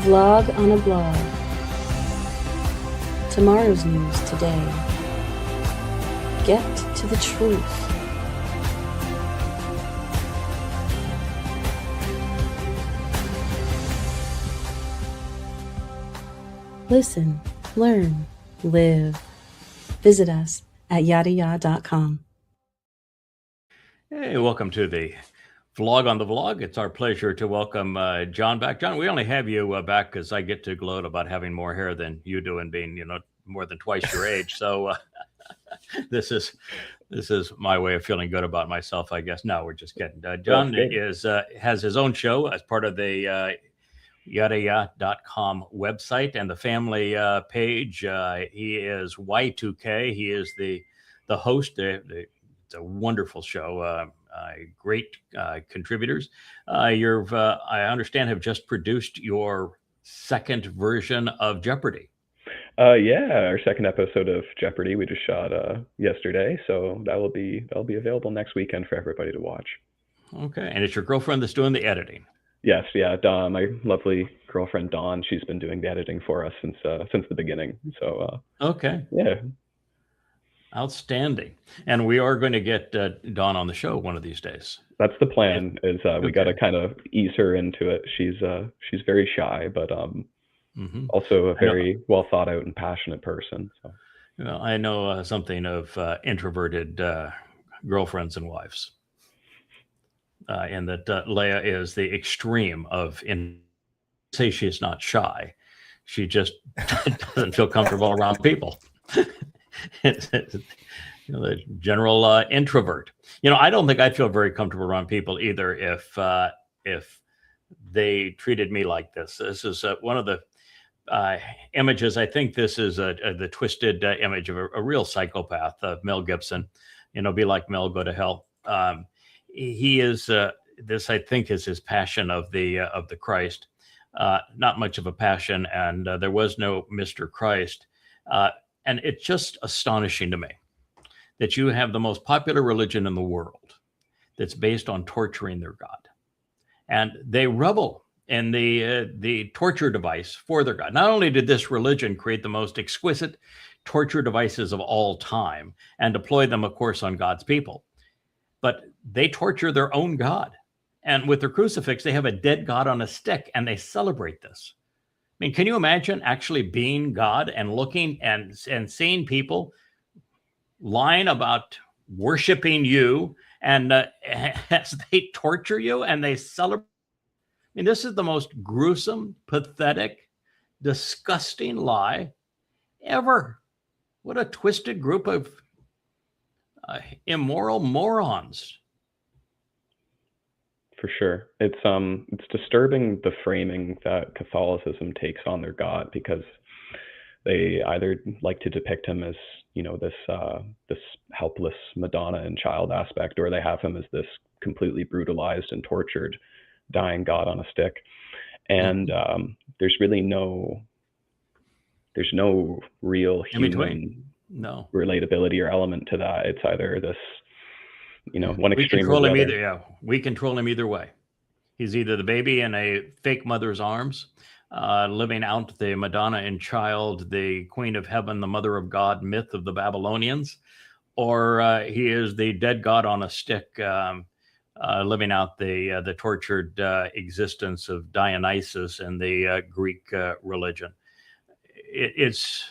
Vlog on a blog. Tomorrow's news today. Get to the truth. Listen, learn, live. Visit us at yadaya.com. Hey, welcome to the Vlog on the Vlog. It's our pleasure to welcome John back. John, we only have you back because I get to gloat about having more hair than you do and being, more than twice your age. So this is my way of feeling good about myself, I guess. No, we're just kidding. John has his own show as part of the yadaya.com website and the family page. He is Y2K. He is the host. It's a wonderful show. Great contributors. I understand, have just produced your second version of Jeopardy. Yeah, our second episode of Jeopardy we just shot yesterday, so that'll be available next weekend for everybody to watch. Okay, and it's your girlfriend that's doing the editing. Yes, yeah, Dawn, my lovely girlfriend Dawn. She's been doing the editing for us since the beginning. So okay, yeah. Outstanding. And we are going to get Dawn on the show one of these days. That's the plan. We got to kind of ease her into it. She's very shy, but also a very well thought out and passionate person. So. Well, I know something of introverted girlfriends and wives, and that Leah is the extreme of say she's not shy. She just doesn't feel comfortable around people. The general introvert. I don't think I'd feel very comfortable around people either if they treated me like this. This is one of the images. I think this is the twisted image of a real psychopath, Mel Gibson. Be like Mel, go to hell. He is. This, I think, is his passion of the Christ. Not much of a passion, and there was no Mr. Christ. And it's just astonishing to me that you have the most popular religion in the world that's based on torturing their God. And they revel in the torture device for their God. Not only did this religion create the most exquisite torture devices of all time and deploy them, of course, on God's people, but they torture their own God. And with their crucifix, they have a dead God on a stick, and they celebrate this. I mean, can you imagine actually being God and looking and seeing people lying about worshiping you, and as they torture you and they celebrate? I mean, this is the most gruesome, pathetic, disgusting lie ever. What a twisted group of immoral morons. For sure. It's disturbing the framing that Catholicism takes on their God, because they either like to depict him as, this helpless Madonna and child aspect, or they have him as this completely brutalized and tortured, dying God on a stick. And there's really no real human relatability or element to that. It's either this, one extreme. We control him either. Yeah, we control him either way. He's either the baby in a fake mother's arms, living out the Madonna and child, the Queen of Heaven, the Mother of God myth of the Babylonians, or he is the dead God on a stick, living out the tortured existence of Dionysus and the Greek religion. It's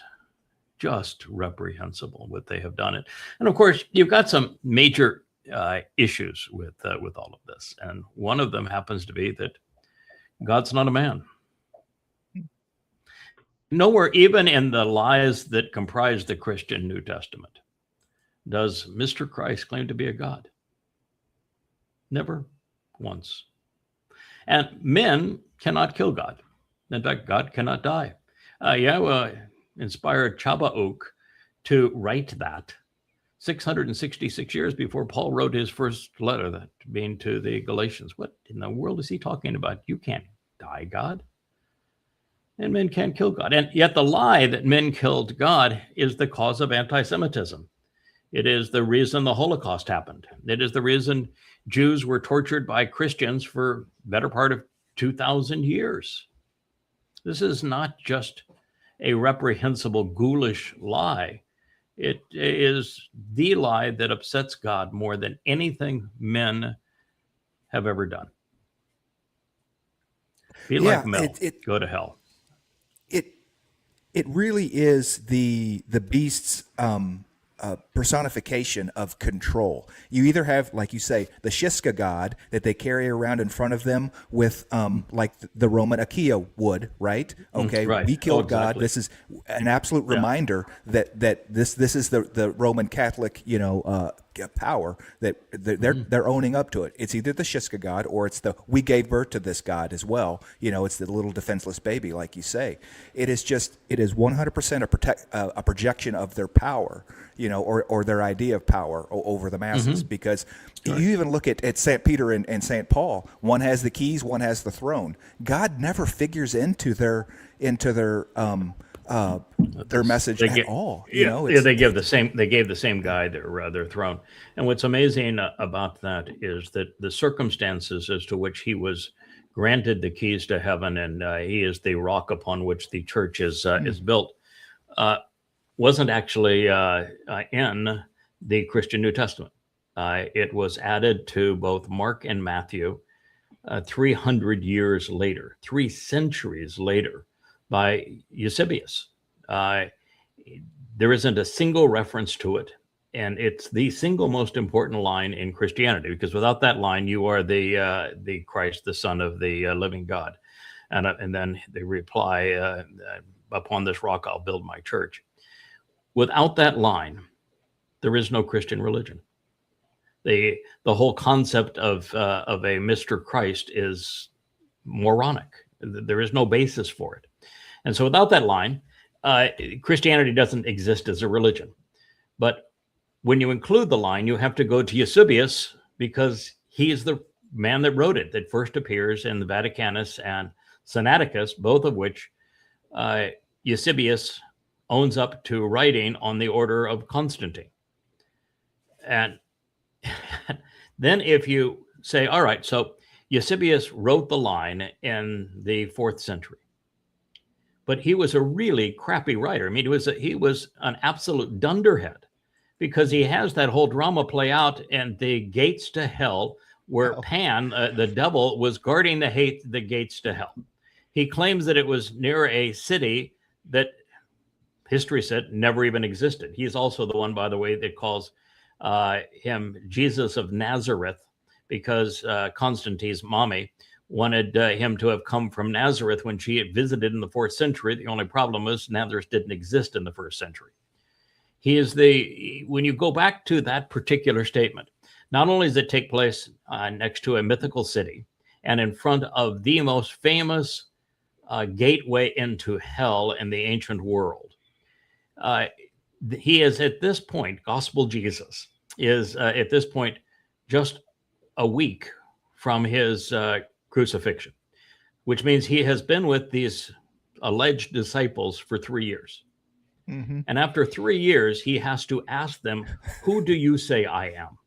just reprehensible what they have done. And of course, you've got some major issues with all of this, and one of them happens to be that God's not a man. Nowhere, even in the lies that comprise the Christian New Testament, does Mr. Christ claim to be a God. Never once. And men cannot kill God. In fact, God cannot die. Inspired Chabauk to write that 666 years before Paul wrote his first letter, that being to the Galatians. What in the world is he talking about? You can't die God. And men can't kill God. And yet the lie that men killed God is the cause of anti-Semitism. It is the reason the Holocaust happened. It is the reason Jews were tortured by Christians for the better part of 2,000 years. This is not just a reprehensible, ghoulish lie. It is the lie that upsets God more than anything men have ever done. Be Yeah, like Mel, go to hell. It really is the beast's personification of control. You either have, like you say, the Shiska god that they carry around in front of them with, like the Roman Achaia would, right? Okay, right. we killed God. Exactly. This is an absolute reminder that this is the Roman Catholic, power that they're owning up to it. It's either the Shiska god or it's the we gave birth to this god as well. It's the little defenseless baby, like you say. It is 100% a projection of their power, or their idea of power over the masses. Because you even look at St. Peter and St. Paul. One has the keys, one has the throne. God never figures into their message at all. They gave the same guy their throne. And what's amazing about that is that the circumstances as to which he was granted the keys to heaven, and he is the rock upon which the church is built, wasn't actually in the Christian New Testament. It was added to both Mark and Matthew 300 years later, 3 centuries later, by Eusebius. There isn't a single reference to it, and it's the single most important line in Christianity, because without that line, you are the Christ, the Son of the living God. And then they reply, upon this rock I'll build my church. Without that line, there is no Christian religion. The whole concept of a Mr. Christ is moronic. There is no basis for it. And so without that line, Christianity doesn't exist as a religion. But when you include the line, you have to go to Eusebius, because he is the man that wrote it, that first appears in the Vaticanus and Sinaiticus, both of which Eusebius owns up to writing on the order of Constantine. And then if you say, all right, so Eusebius wrote the line in the 4th century, but he was a really crappy writer. I mean, he was an absolute dunderhead, because he has that whole drama play out in the gates to hell, where Pan, the devil, was guarding the gates to hell. He claims that it was near a city that history said never even existed. He's also the one, by the way, that calls him Jesus of Nazareth, because Constantine's mommy wanted him to have come from Nazareth when she had visited in the 4th century. The only problem was Nazareth didn't exist in the 1st century. He is when you go back to that particular statement, not only does it take place next to a mythical city and in front of the most famous gateway into hell in the ancient world, he is at this point, Gospel Jesus is at this point just a week from his crucifixion, which means he has been with these alleged disciples for 3 years. Mm-hmm. And after 3 years, he has to ask them, who do you say I am?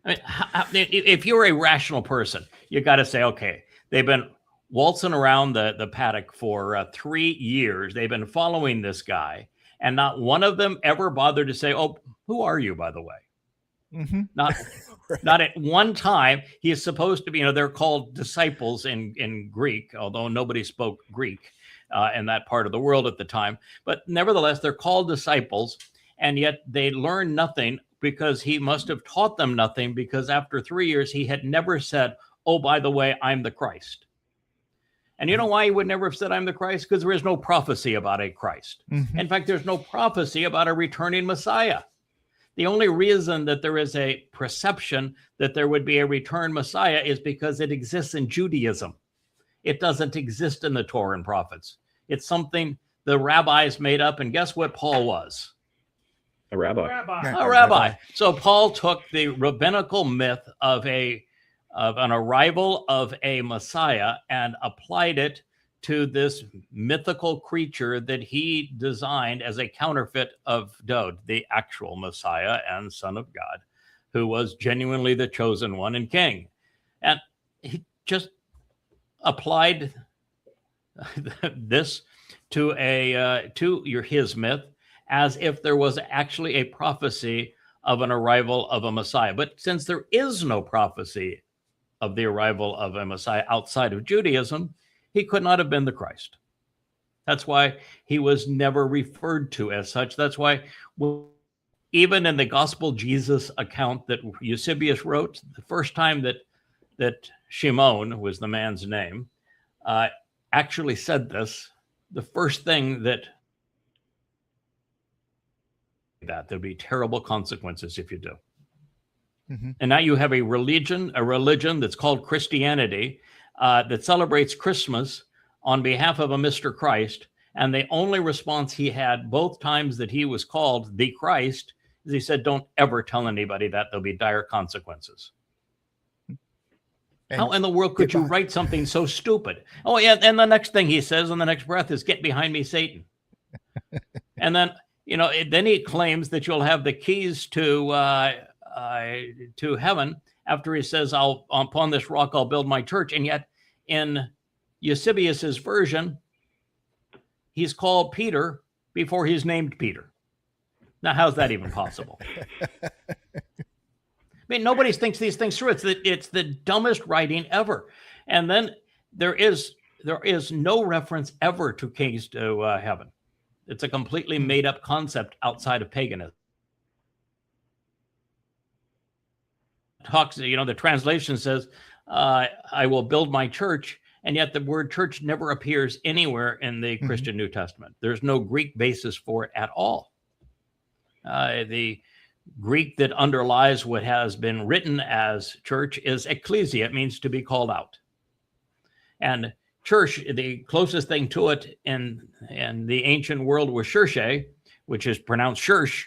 I mean, if you're a rational person, you got to say, okay, they've been waltzing around the paddock for 3 years. They've been following this guy, and not one of them ever bothered to say, oh, who are you, by the way? Mm-hmm. Not at one time. He is supposed to be, they're called disciples in Greek, although nobody spoke Greek in that part of the world at the time. But nevertheless, they're called disciples, and yet they learn nothing, because he must have taught them nothing, because after 3 years, he had never said, oh, by the way, I'm the Christ. And you know why he would never have said I'm the Christ? Because there is no prophecy about a Christ. Mm-hmm. In fact, there's no prophecy about a returning Messiah. The only reason that there is a perception that there would be a return Messiah is because it exists in Judaism. It doesn't exist in the Torah and prophets. It's something the rabbis made up. And guess what Paul was? A rabbi. A rabbi. So Paul took the rabbinical myth of an arrival of a Messiah and applied it to this mythical creature that he designed as a counterfeit of Dowd, the actual Messiah and Son of God, who was genuinely the chosen one and king. And he just applied this to his myth as if there was actually a prophecy of an arrival of a Messiah. But since there is no prophecy of the arrival of a Messiah outside of Judaism, he could not have been the Christ. That's why he was never referred to as such. That's why even in the Gospel Jesus account that Eusebius wrote, the first time that Shimon was the man's name, actually said this, the first thing that there'll be terrible consequences if you do. Mm-hmm. And now you have a religion that's called Christianity that celebrates Christmas on behalf of a Mr. Christ. And the only response he had both times that he was called the Christ is he said, don't ever tell anybody that. There'll be dire consequences. And how in the world could you write something so stupid? Oh, yeah. And the next thing he says in the next breath is, get behind me, Satan. And then, then he claims that you'll have the keys to heaven after he says, upon this rock, I'll build my church. And yet in Eusebius's version, he's called Peter before he's named Peter. Now, how's that even possible? I mean, nobody thinks these things through. It's the dumbest writing ever. And then there is no reference ever to keys to heaven. It's a completely made up concept outside of paganism. Talks, the translation says, I will build my church. And yet the word church never appears anywhere in the Christian New Testament. There's no Greek basis for it at all. The Greek that underlies what has been written as church is ecclesia. It means to be called out. And church, the closest thing to it in the ancient world was Shirshé, which is pronounced Shirsh,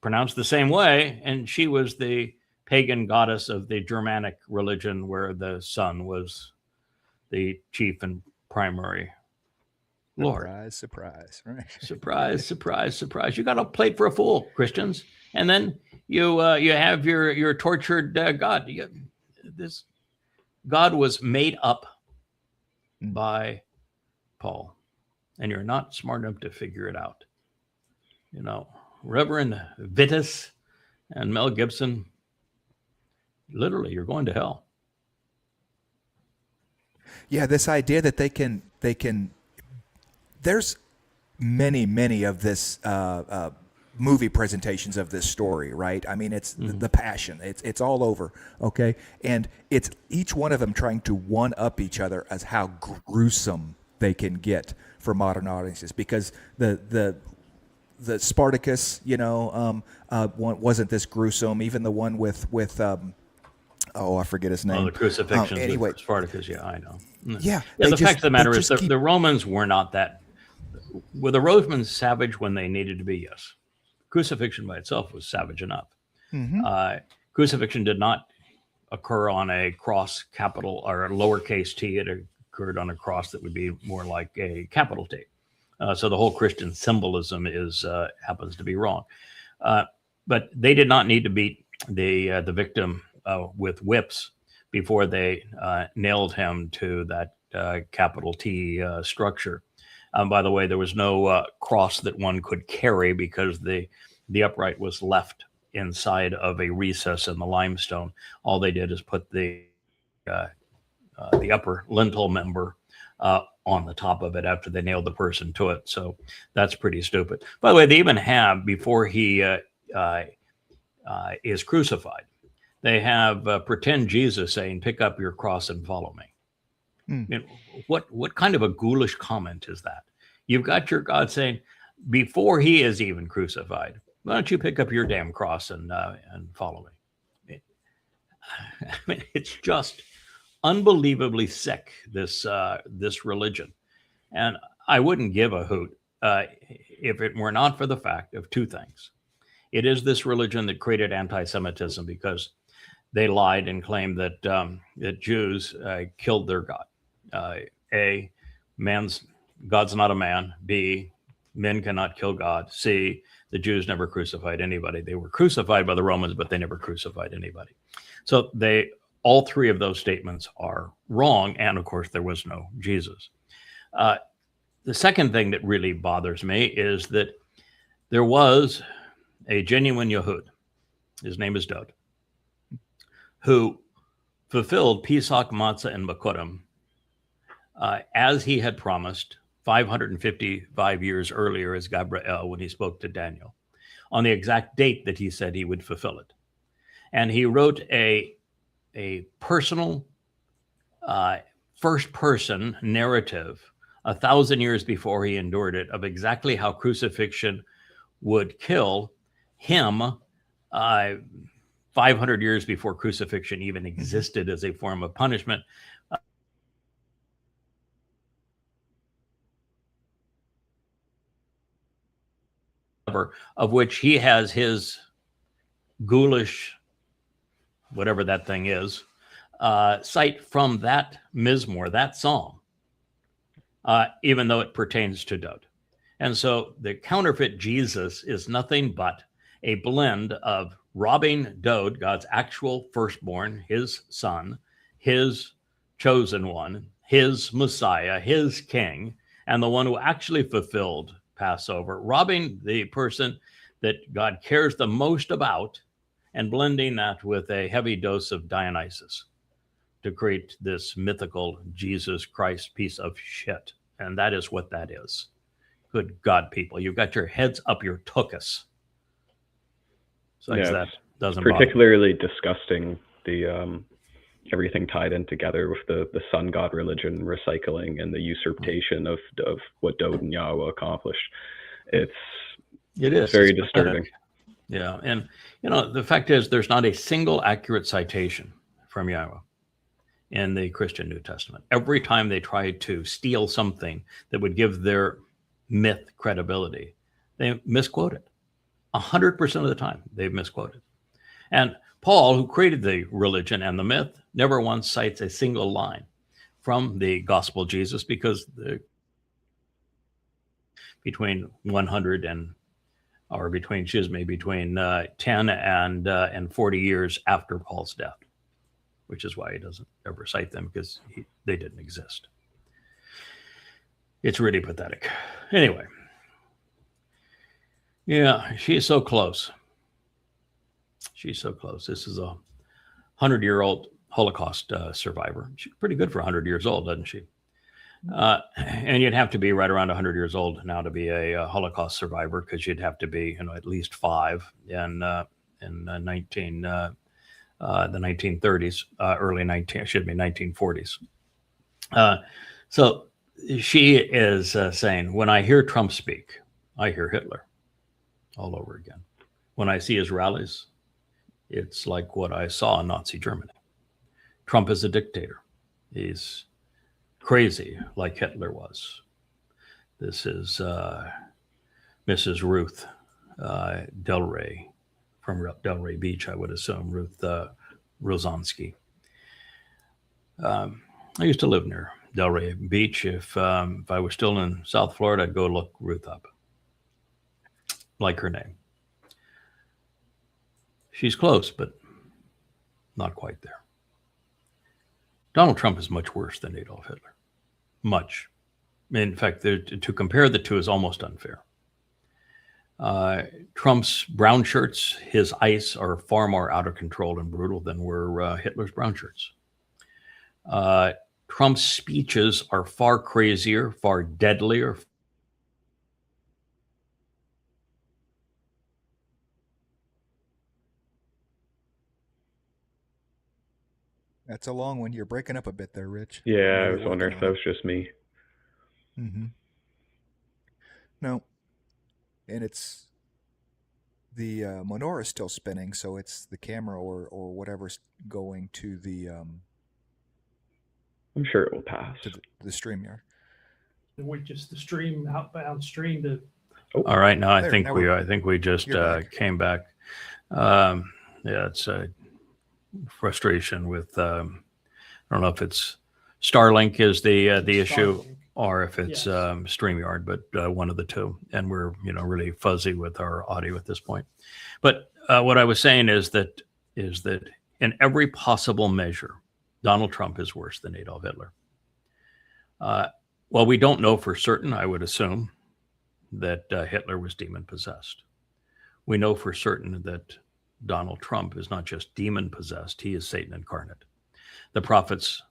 pronounced the same way. And she was the pagan goddess of the Germanic religion where the sun was the chief and primary Lord. Surprise, surprise, right? Surprise, surprise, surprise. You got to play for a fool, Christians. And then you have your tortured God. This God was made up by Paul, and you're not smart enough to figure it out. Reverend Vitus and Mel Gibson, literally, you're going to hell. Yeah, this idea that they can. There's many of this movie presentations of this story, right? I mean, it's the passion. It's all over, okay? And it's each one of them trying to one up each other as how gruesome they can get for modern audiences, because the Spartacus, one wasn't this gruesome. Even the one with I forget his name. Oh, the crucifixions anyway. with Spartacus. Yeah, I know. Yeah. The fact of the matter is the Romans were not that. Were the Romans savage when they needed to be? Yes. Crucifixion by itself was savage enough. Crucifixion did not occur on a cross, capital or a lowercase t. It occurred on a cross that would be more like a capital T. So the whole Christian symbolism happens to be wrong. But they did not need to beat the victim with whips before they nailed him to that capital T structure. By the way, there was no cross that one could carry because the upright was left inside of a recess in the limestone. All they did is put the upper lintel member on the top of it after they nailed the person to it. So that's pretty stupid. By the way, they even have, before he is crucified, they have pretend Jesus saying, "Pick up your cross and follow me." I mean, what kind of a ghoulish comment is that? You've got your God saying, before he is even crucified, why don't you pick up your damn cross and follow me? I mean, it's just unbelievably sick, this religion. And I wouldn't give a hoot if it were not for the fact of two things. It is this religion that created anti-Semitism because they lied and claimed that that Jews killed their God. A, God's not a man. B, men cannot kill God. C, the Jews never crucified anybody. They were crucified by the Romans, but they never crucified anybody. So all three of those statements are wrong. And of course, there was no Jesus. The second thing that really bothers me is that there was a genuine Yehud, his name is Dod, who fulfilled Pesach, Matzah, and Makodim as he had promised 555 years earlier as Gabriel when he spoke to Daniel, on the exact date that he said he would fulfill it. And he wrote a personal first-person narrative 1,000 years before he endured it of exactly how crucifixion would kill him 500 years before crucifixion even existed as a form of punishment. Of which he has his ghoulish, whatever that thing is, cite from that Mizmor, that psalm, even though it pertains to Dod. And so the counterfeit Jesus is nothing but a blend of robbing Dod, God's actual firstborn, his son, his chosen one, his Messiah, his king, and the one who actually fulfilled Passover, robbing the person that God cares the most about and blending that with a heavy dose of Dionysus to create this mythical Jesus Christ piece of shit. And that is what that is. Good God, people, you've got your heads up your tuchus. So Yeah, that doesn't particularly disgusting, the everything tied in together with the sun god religion recycling and the usurpation of what Dod and Yahweh accomplished. It is very disturbing. Yeah, and the fact is there's not a single accurate citation from Yahweh in the Christian New Testament. Every time they try to steal something that would give their myth credibility, they misquote it. 100% of the time they've misquoted. And Paul, who created the religion and the myth, never once cites a single line from the gospel of Jesus, because between 100 and, or between 10 and 40 years after Paul's death, which is why he doesn't ever cite them, because they didn't exist. It's really pathetic. Anyway, yeah, she's so close. She's so close. This is a 100-year-old Holocaust survivor. She's pretty good for 100 years old, doesn't she? And you'd have to be right around 100 years old now to be a Holocaust survivor, because you'd have to be, at least 5 in the 1930s, early 1940s. So she is saying, when I hear Trump speak, I hear Hitler all over again. When I see his rallies, it's like what I saw in Nazi Germany. Trump is a dictator. He's crazy like Hitler was. This is Mrs. Ruth Delray from Delray Beach, I would assume, Ruth Rosansky. I used to live near Delray Beach. If I was still in South Florida, I'd go look Ruth up. Like her name. She's close, but not quite there. Donald Trump is much worse than Adolf Hitler. Much. In fact, to compare the two is almost unfair. Trump's brown shirts, his ice, are far more out of control and brutal than were Hitler's brown shirts. Trump's speeches are far crazier, far deadlier. That's a long one. You're breaking up a bit there, Rich. Yeah, I was wondering if that was just me. Mm-hmm. No. And it's the menorah is still spinning, so it's the camera or whatever's going to the I'm sure it will pass. to the StreamYard. We just the stream outbound stream to. Oh. All right, now I There, think now we we're- I think we just you're back. came back. Yeah, it's a frustration with I don't know if it's Starlink is the issue, Starlink. or if it's Yes. StreamYard, but one of the two. And we're really fuzzy with our audio at this point. But what I was saying is that in every possible measure, Donald Trump is worse than Adolf Hitler. Well, we don't know for certain. I would assume that Hitler was demon possessed. We know for certain that Donald Trump is not just demon possessed, he is Satan incarnate. The prophets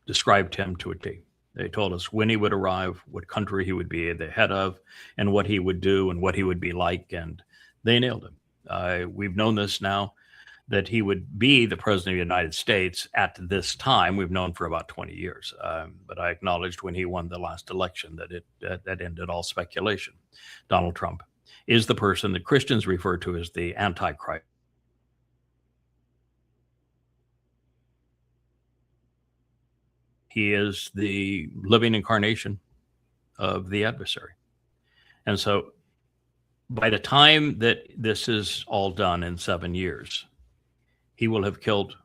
described him to a T. They told us when he would arrive, what country he would be the head of, and what he would do and what he would be like, and they nailed him. We've known this now, that he would be the president of the United States at this time. We've known for about 20 years. But I acknowledged when he won the last election that that ended all speculation. Donald Trump is the person that Christians refer to as the Antichrist. He is the living incarnation of the adversary. And so by the time that this is all done in 7 years, he will have killed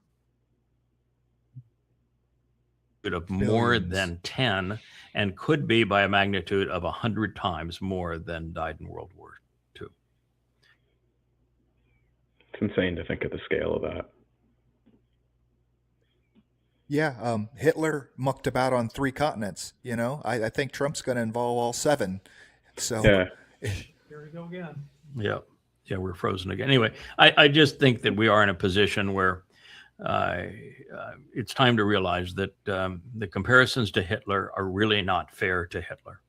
of more Billions. than 10 and could be by a magnitude of 100 times more than died in World War II. It's insane to think of the scale of that. Yeah, Hitler mucked about on 3 continents. You know, I think Trump's going to involve all 7. So Yeah. Here we go again. Yeah. Yeah, we're frozen again. Anyway, I just think that we are in a position where it's time to realize that the comparisons to Hitler are really not fair to Hitler.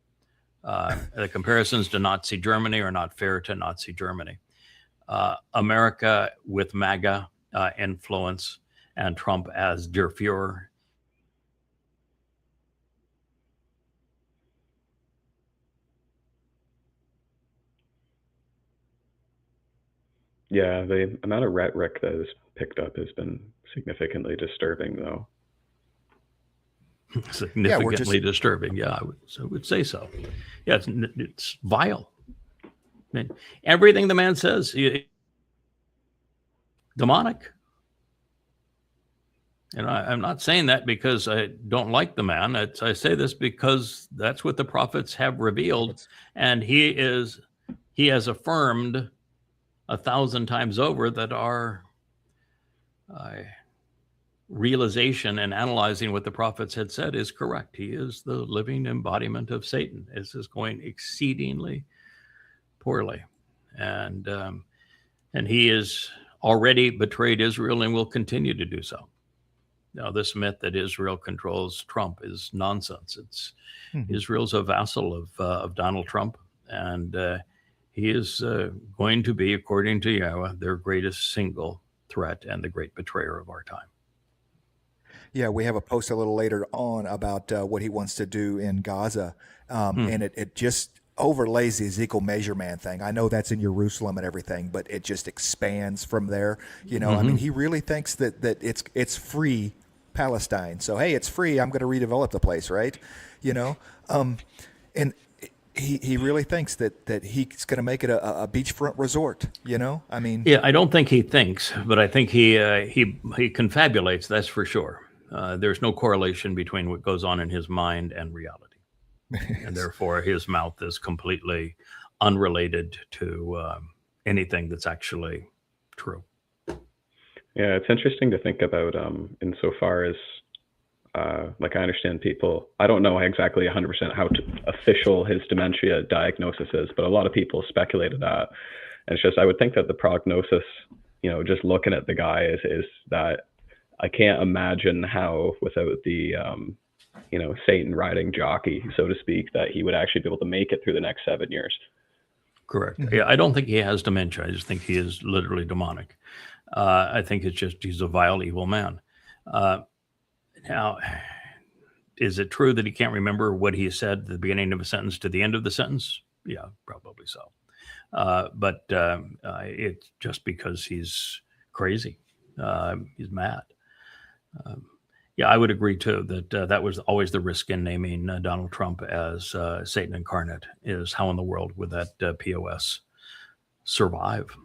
The comparisons to Nazi Germany are not fair to Nazi Germany. America with MAGA influence and Trump as Der Fuhrer. Yeah, the amount of rhetoric that is picked up has been significantly disturbing, though. Significantly disturbing. Yeah, I would say so. Yeah, it's vile. I mean, everything the man says, demonic. And I'm not saying that because I don't like the man. I say this because that's what the prophets have revealed, and he has affirmed 1,000 times over that our realization and analyzing what the prophets had said is correct. He is the living embodiment of Satan. This is going exceedingly poorly, and he has already betrayed Israel and will continue to do so. Now, this myth that Israel controls Trump is nonsense. It's Israel's a vassal of Donald Trump, and he is going to be, according to Yahweh, their greatest single threat and the great betrayer of our time. Yeah, we have a post a little later on about what he wants to do in Gaza, and it just overlays the Ezekiel measurement thing. I know that's in Jerusalem and everything, but it just expands from there. You know, I mean, he really thinks that it's free Palestine. So hey, it's free. I'm going to redevelop the place, right? You know, and he really thinks that he's going to make it a beachfront resort. You know, I mean, yeah, I don't think he thinks, but I think he confabulates. That's for sure. There's no correlation between what goes on in his mind and reality, and therefore his mouth is completely unrelated to anything that's actually true. Yeah, it's interesting to think about insofar as, like, I understand people, I don't know exactly 100% how official his dementia diagnosis is, but a lot of people speculated that. And it's just, I would think that the prognosis, you know, just looking at the guy is that I can't imagine how without the, you know, Satan riding jockey, so to speak, that he would actually be able to make it through the next 7 years. Correct. Yeah, I don't think he has dementia. I just think he is literally demonic. I think it's just he's a vile, evil man. Now, is it true that he can't remember what he said at the beginning of a sentence to the end of the sentence? Yeah, probably so. But it's just because he's crazy. He's mad. Yeah, I would agree too that that was always the risk in naming Donald Trump as Satan incarnate, is how in the world would that POS survive?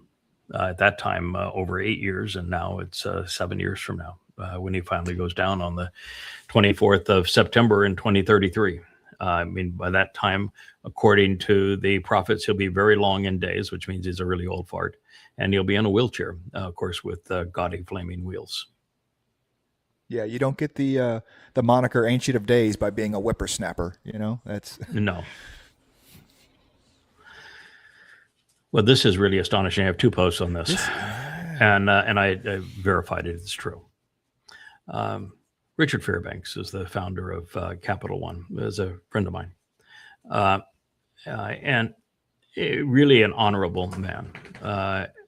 At that time, over 8 years, and now it's 7 years from now when he finally goes down on the 24th of September in 2033. I mean, by that time, according to the prophets, he'll be very long in days, which means he's a really old fart, and he'll be in a wheelchair, of course, with gaudy flaming wheels. Yeah, you don't get the moniker Ancient of Days by being a whippersnapper. You know, that's No. Well, this is really astonishing. I have 2 posts on this, and I verified it. It's true. Richard Fairbanks is the founder of Capital One. Is a friend of mine, and really an honorable man.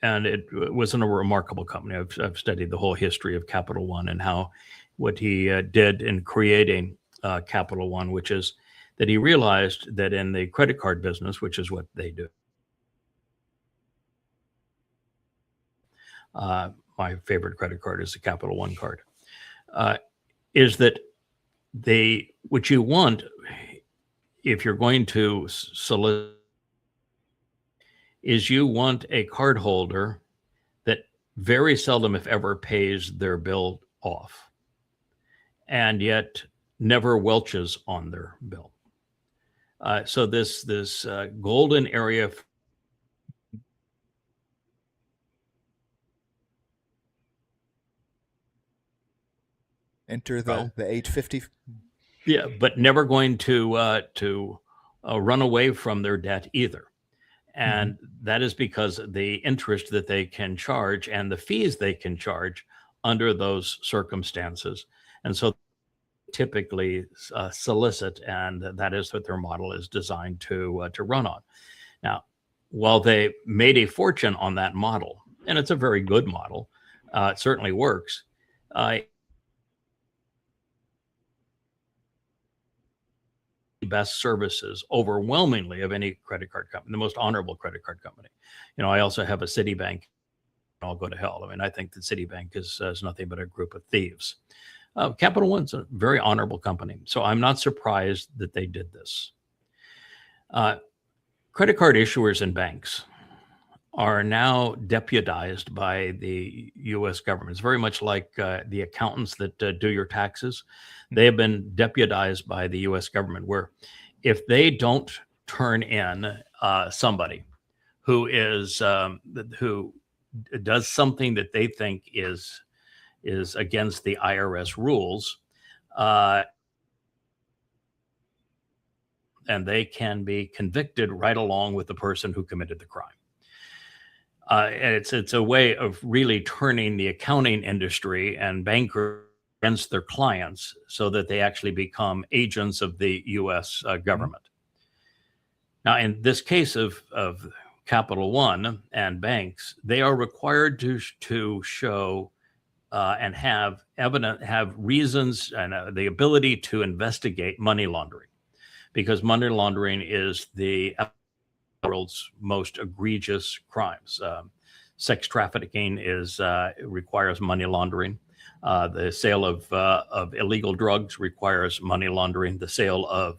And it was a remarkable company. I've studied the whole history of Capital One and how what he did in creating Capital One, which is that he realized that in the credit card business, which is what they do. My favorite credit card is the Capital One card. Is that what you want if you're going to solicit is you want a card holder that very seldom, if ever, pays their bill off, and yet never welches on their bill. So this golden area. enter the 850. Yeah, but never going to run away from their debt either. And that is because the interest that they can charge and the fees they can charge under those circumstances. And so typically solicit, and that is what their model is designed to run on. Now, while they made a fortune on that model, and it's a very good model, it certainly works, best services overwhelmingly of any credit card company, the most honorable credit card company. I also have a Citibank. I'll go to hell. I mean, I think that Citibank is nothing but a group of thieves. Capital One's a very honorable company, so I'm not surprised that they did this. Credit card issuers and banks are now deputized by the U.S. government. It's very much like the accountants that do your taxes. They have been deputized by the U.S. government, where if they don't turn in somebody who does something that they think is against the IRS rules, and they can be convicted right along with the person who committed the crime. And it's a way of really turning the accounting industry and bankers against their clients so that they actually become agents of the U.S. government. Now, in this case of Capital One and banks, they are required to show and have reasons and the ability to investigate money laundering, because money laundering is the world's most egregious crimes. Sex trafficking requires money laundering. The sale of illegal drugs requires money laundering. The sale of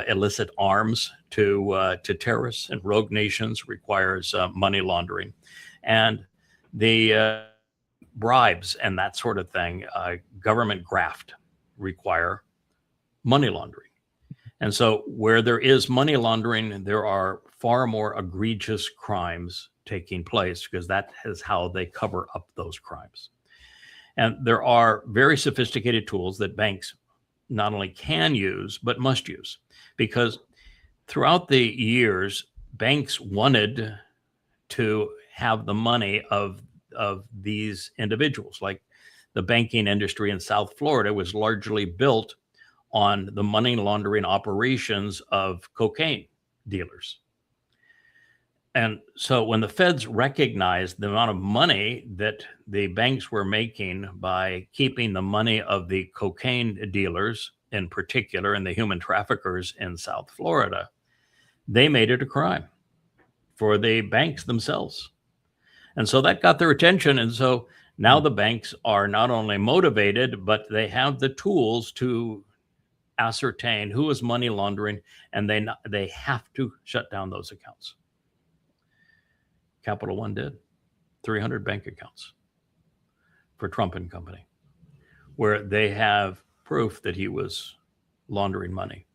illicit arms to terrorists and rogue nations requires money laundering, and the bribes and that sort of thing, government graft, require money laundering. And so where there is money laundering, there are far more egregious crimes taking place, because that is how they cover up those crimes. And there are very sophisticated tools that banks not only can use, but must use, because throughout the years, banks wanted to have the money of these individuals. Like the banking industry in South Florida was largely built on the money laundering operations of cocaine dealers. And so when the feds recognized the amount of money that the banks were making by keeping the money of the cocaine dealers in particular and the human traffickers in South Florida, they made it a crime for the banks themselves. And so that got their attention. And so now the banks are not only motivated, but they have the tools to ascertain who is money laundering, and they have to shut down those accounts. Capital One did 300 bank accounts for Trump and company, where they have proof that he was laundering money.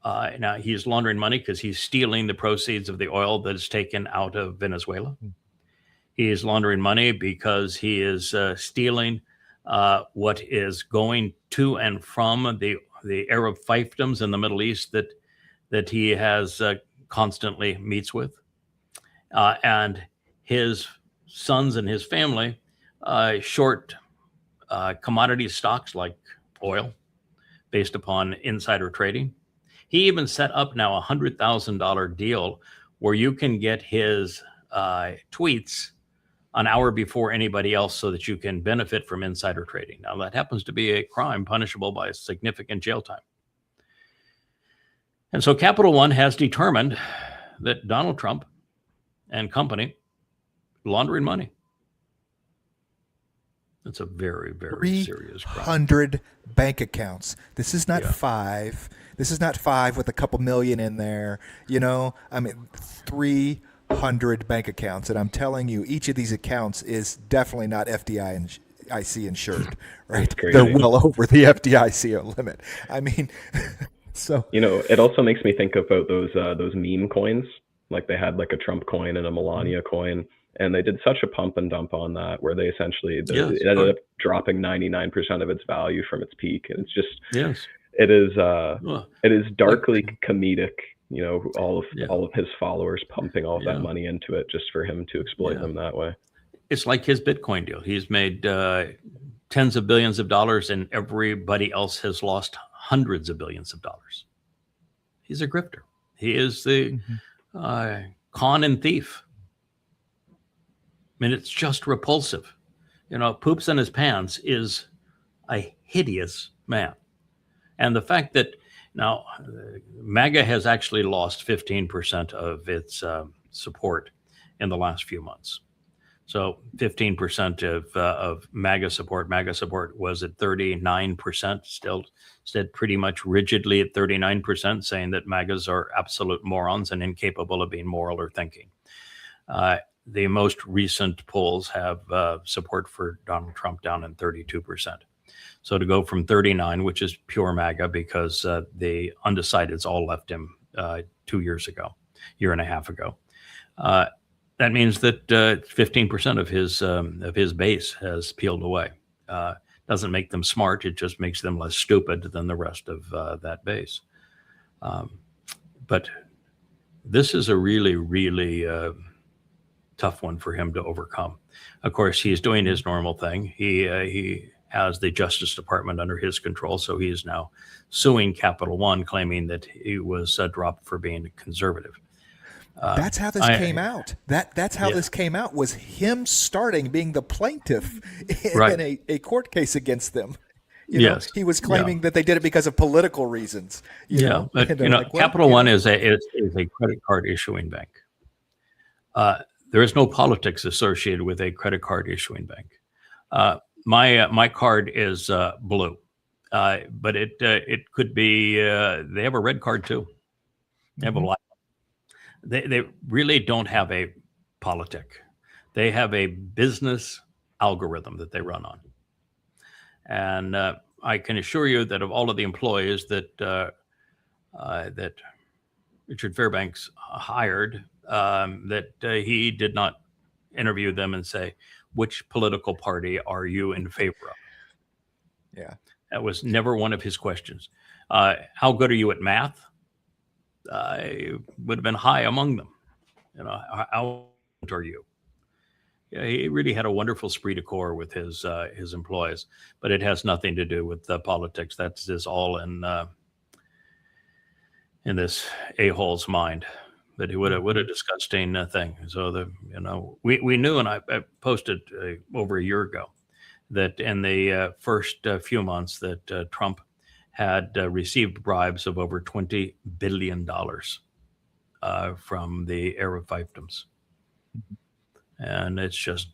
Now he's laundering money because he's stealing the proceeds of the oil that is taken out of Venezuela. He is laundering money because he is stealing what is going to and from the Arab fiefdoms in the Middle East that he has constantly meets with, and his sons and his family short commodity stocks like oil based upon insider trading. He even set up now a $100,000 deal where you can get his tweets an hour before anybody else so that you can benefit from insider trading. Now, that happens to be a crime punishable by significant jail time. And so Capital One has determined that Donald Trump and company laundering money. That's a very, very serious crime. 300 bank accounts. This is not Yeah. 5. This is not 5 with a couple million in there. You know, I mean, 300 bank accounts. And I'm telling you, each of these accounts is definitely not FDIC insured, right? That's crazy. They're well over the FDIC limit. I mean, so. You know, it also makes me think about those meme coins. Like they had like a Trump coin and a Melania coin, and they did such a pump and dump on that, where they essentially it ended up dropping 99% of its value from its peak, and it's just Yes. it is darkly Like- comedic. You know, all Yeah. of his followers pumping all of Yeah. that money into it just for him to exploit Yeah. them that way. It's like his Bitcoin deal. He's made tens of billions of dollars, and everybody else has lost hundreds of billions of dollars. He's a grifter. He is the con and thief. I mean, it's just repulsive. You know, Poops in his pants is a hideous man. And the fact that now MAGA has actually lost 15% of its support in the last few months. So 15% of MAGA support was at 39%, still stayed pretty much rigidly at 39%, saying that MAGAs are absolute morons and incapable of being moral or thinking. The most recent polls have support for Donald Trump down in 32%. So to go from 39, which is pure MAGA, because the undecideds all left him 2 years ago, year and a half ago. That means that 15% of his base has peeled away. Doesn't make them smart; it just makes them less stupid than the rest of that base. But this is a really, really tough one for him to overcome. Of course, he's doing his normal thing. He has the Justice Department under his control, so he is now suing Capital One, claiming that he was dropped for being conservative. That's how this came out. That's how this came out, was him starting being the plaintiff in a court case against them. You know, he was claiming that they did it because of political reasons. You know, but like, Capital One is a credit card issuing bank. There is no politics associated with a credit card issuing bank. My card is blue, but it could be. They have a red card too. They have a black. They really don't have a politic. They have a business algorithm that they run on. And I can assure you that of all of the employees that Richard Fairbanks hired, that he did not interview them and say, which political party are you in favor of? Yeah. That was never one of his questions. How good are you at math? Would have been high among them. You know, how are you? Yeah, he really had a wonderful esprit de corps with his employees, but it has nothing to do with politics. That's just all in this a-hole's mind. But what a disgusting thing. So we knew, and I posted over a year ago that in the first few months that Trump had received bribes of over $20 billion from the Arab fiefdoms. And it's just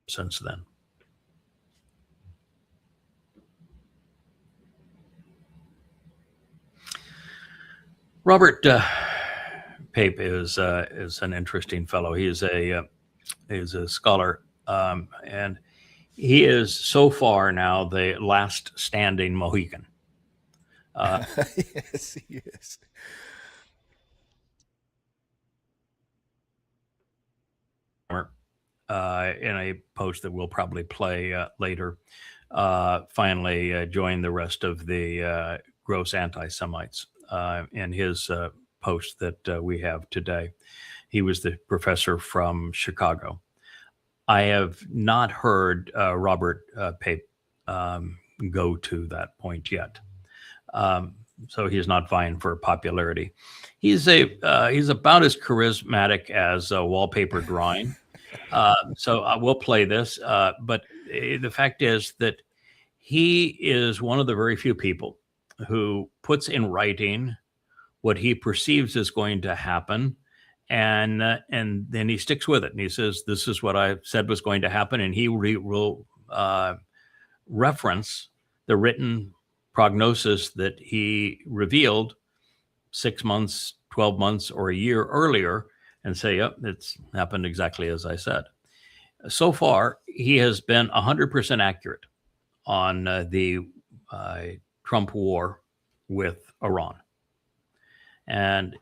since then. Robert Pape is an interesting fellow. He is a scholar, and he is so far now the last standing Mohican. Yes, he is. In a post that we'll probably play later, finally joined the rest of the gross anti-Semites in his post that we have today. He was the professor from Chicago. I have not heard Robert Pape go to that point yet. So he's not vying for popularity. He's about as charismatic as a wallpaper drawing. So I will play this. But the fact is that he is one of the very few people who puts in writing what he perceives is going to happen, and then he sticks with it. And he says, "This is what I said was going to happen," and he will reference the written prognosis that he revealed 6 months, 12 months, or a year earlier, and say, "Yep, it's happened exactly as I said." So far, he has been 100% accurate on the Trump war with Iran. And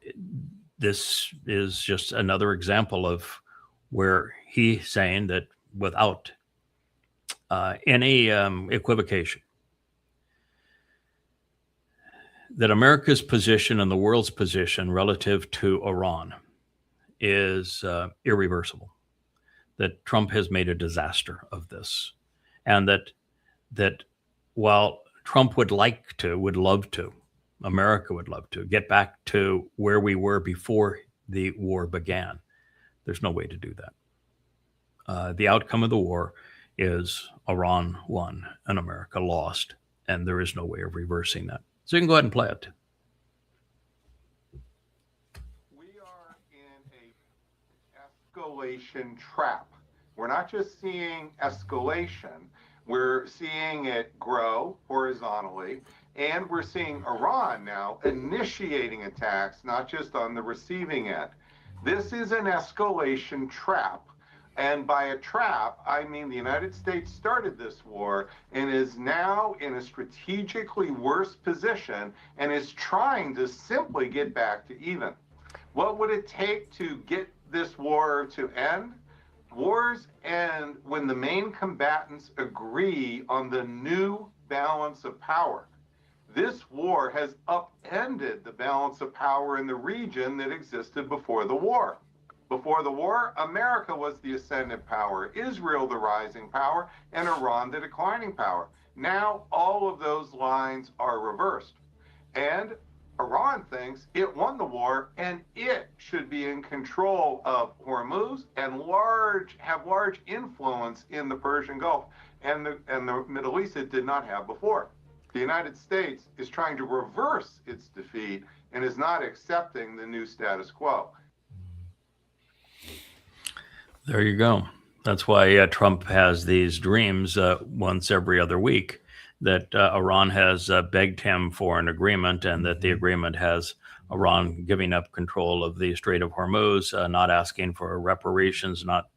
this is just another example of where he's saying that without any equivocation, that America's position and the world's position relative to Iran is irreversible, that Trump has made a disaster of this, and that while Trump would love to, America would love to get back to where we were before the war began, there's no way to do that. The outcome of the war is Iran won and America lost, and there is no way of reversing that. So you can go ahead and play it. We are in a escalation trap. We're not just seeing escalation, we're seeing it grow horizontally, and we're seeing Iran now initiating attacks, not just on the receiving end. This is an escalation trap. And by a trap, I mean the United States started this war and is now in a strategically worse position and is trying to simply get back to even. What would it take to get this war to end? Wars end when the main combatants agree on the new balance of power. This war has upended the balance of power in the region that existed before the war. Before the war, America was the ascendant power, Israel the rising power, and Iran the declining power. Now all of those lines are reversed. And Iran thinks it won the war and it should be in control of Hormuz and have large influence in the Persian Gulf and the Middle East it did not have before. The United States is trying to reverse its defeat and is not accepting the new status quo. There you go. That's why Trump has these dreams once every other week that Iran has begged him for an agreement, and that the agreement has Iran giving up control of the Strait of Hormuz, not asking for reparations, not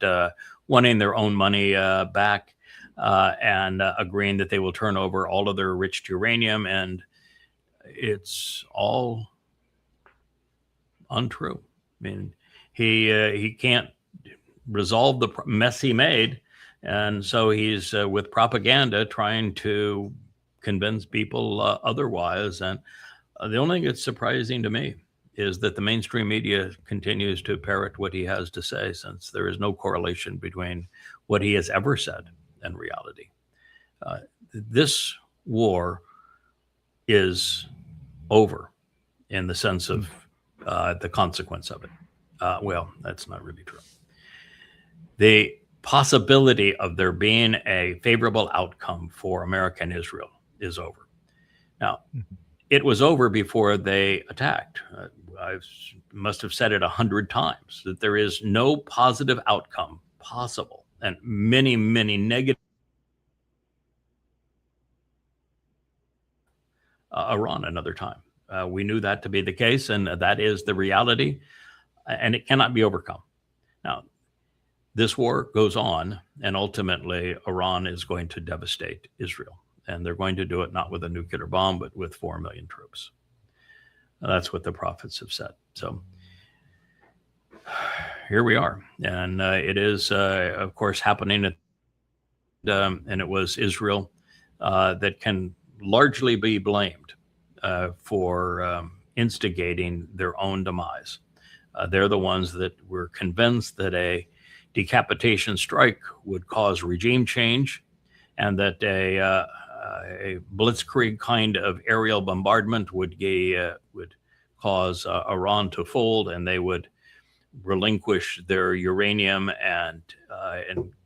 wanting their own money back, and agreeing that they will turn over all of their enriched uranium. And it's all untrue. I mean, he can't resolve the mess he made, and so he's with propaganda trying to convince people otherwise. And the only thing that's surprising to me is that the mainstream media continues to parrot what he has to say, since there is no correlation between what he has ever said and reality. This war is over in the sense of the consequence of it. Well, that's not really true. The possibility of there being a favorable outcome for America and Israel is over. Now, it was over before they attacked. I must have said it 100 times that there is no positive outcome possible, and many, many negative. Iran another time. We knew that to be the case, and that is the reality, and it cannot be overcome. Now, this war goes on, and ultimately Iran is going to devastate Israel, and they're going to do it not with a nuclear bomb, but with 4 million troops. That's what the prophets have said. So here we are, and it is, of course, happening. And it was Israel that can largely be blamed for instigating their own demise. They're the ones that were convinced that a decapitation strike would cause regime change, and that a blitzkrieg kind of aerial bombardment would cause Iran to fold, and they would relinquish their uranium and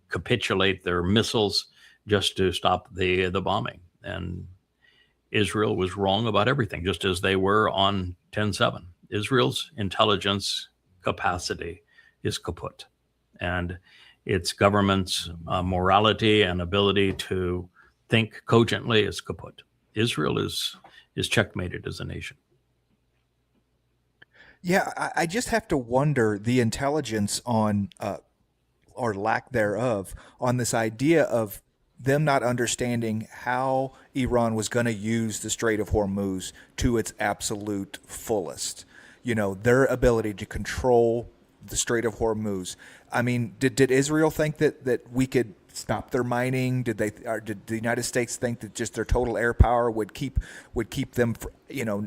capitulate their missiles just to stop the bombing. And Israel was wrong about everything, just as they were on 10/7. Israel's intelligence capacity is kaput, and its government's morality and ability to think cogently is kaput. Israel is checkmated as a nation. Yeah, I just have to wonder the intelligence on, or lack thereof, on this idea of them not understanding how Iran was going to use the Strait of Hormuz to its absolute fullest. You know, their ability to control the Strait of Hormuz. I mean, did Israel think that we could stop their mining? Did the United States think that just their total air power would keep them,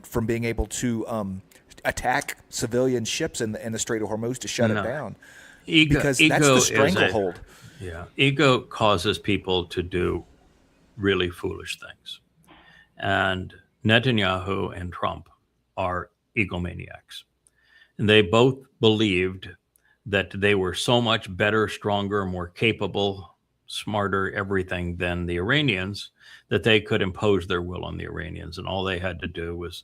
from being able to attack civilian ships in the Strait of Hormuz to shut it down? Because that's the stranglehold. Ego causes people to do really foolish things, and Netanyahu and Trump are egomaniacs. And they both believed that they were so much better, stronger, more capable, smarter, everything than the Iranians, that they could impose their will on the Iranians. And all they had to do was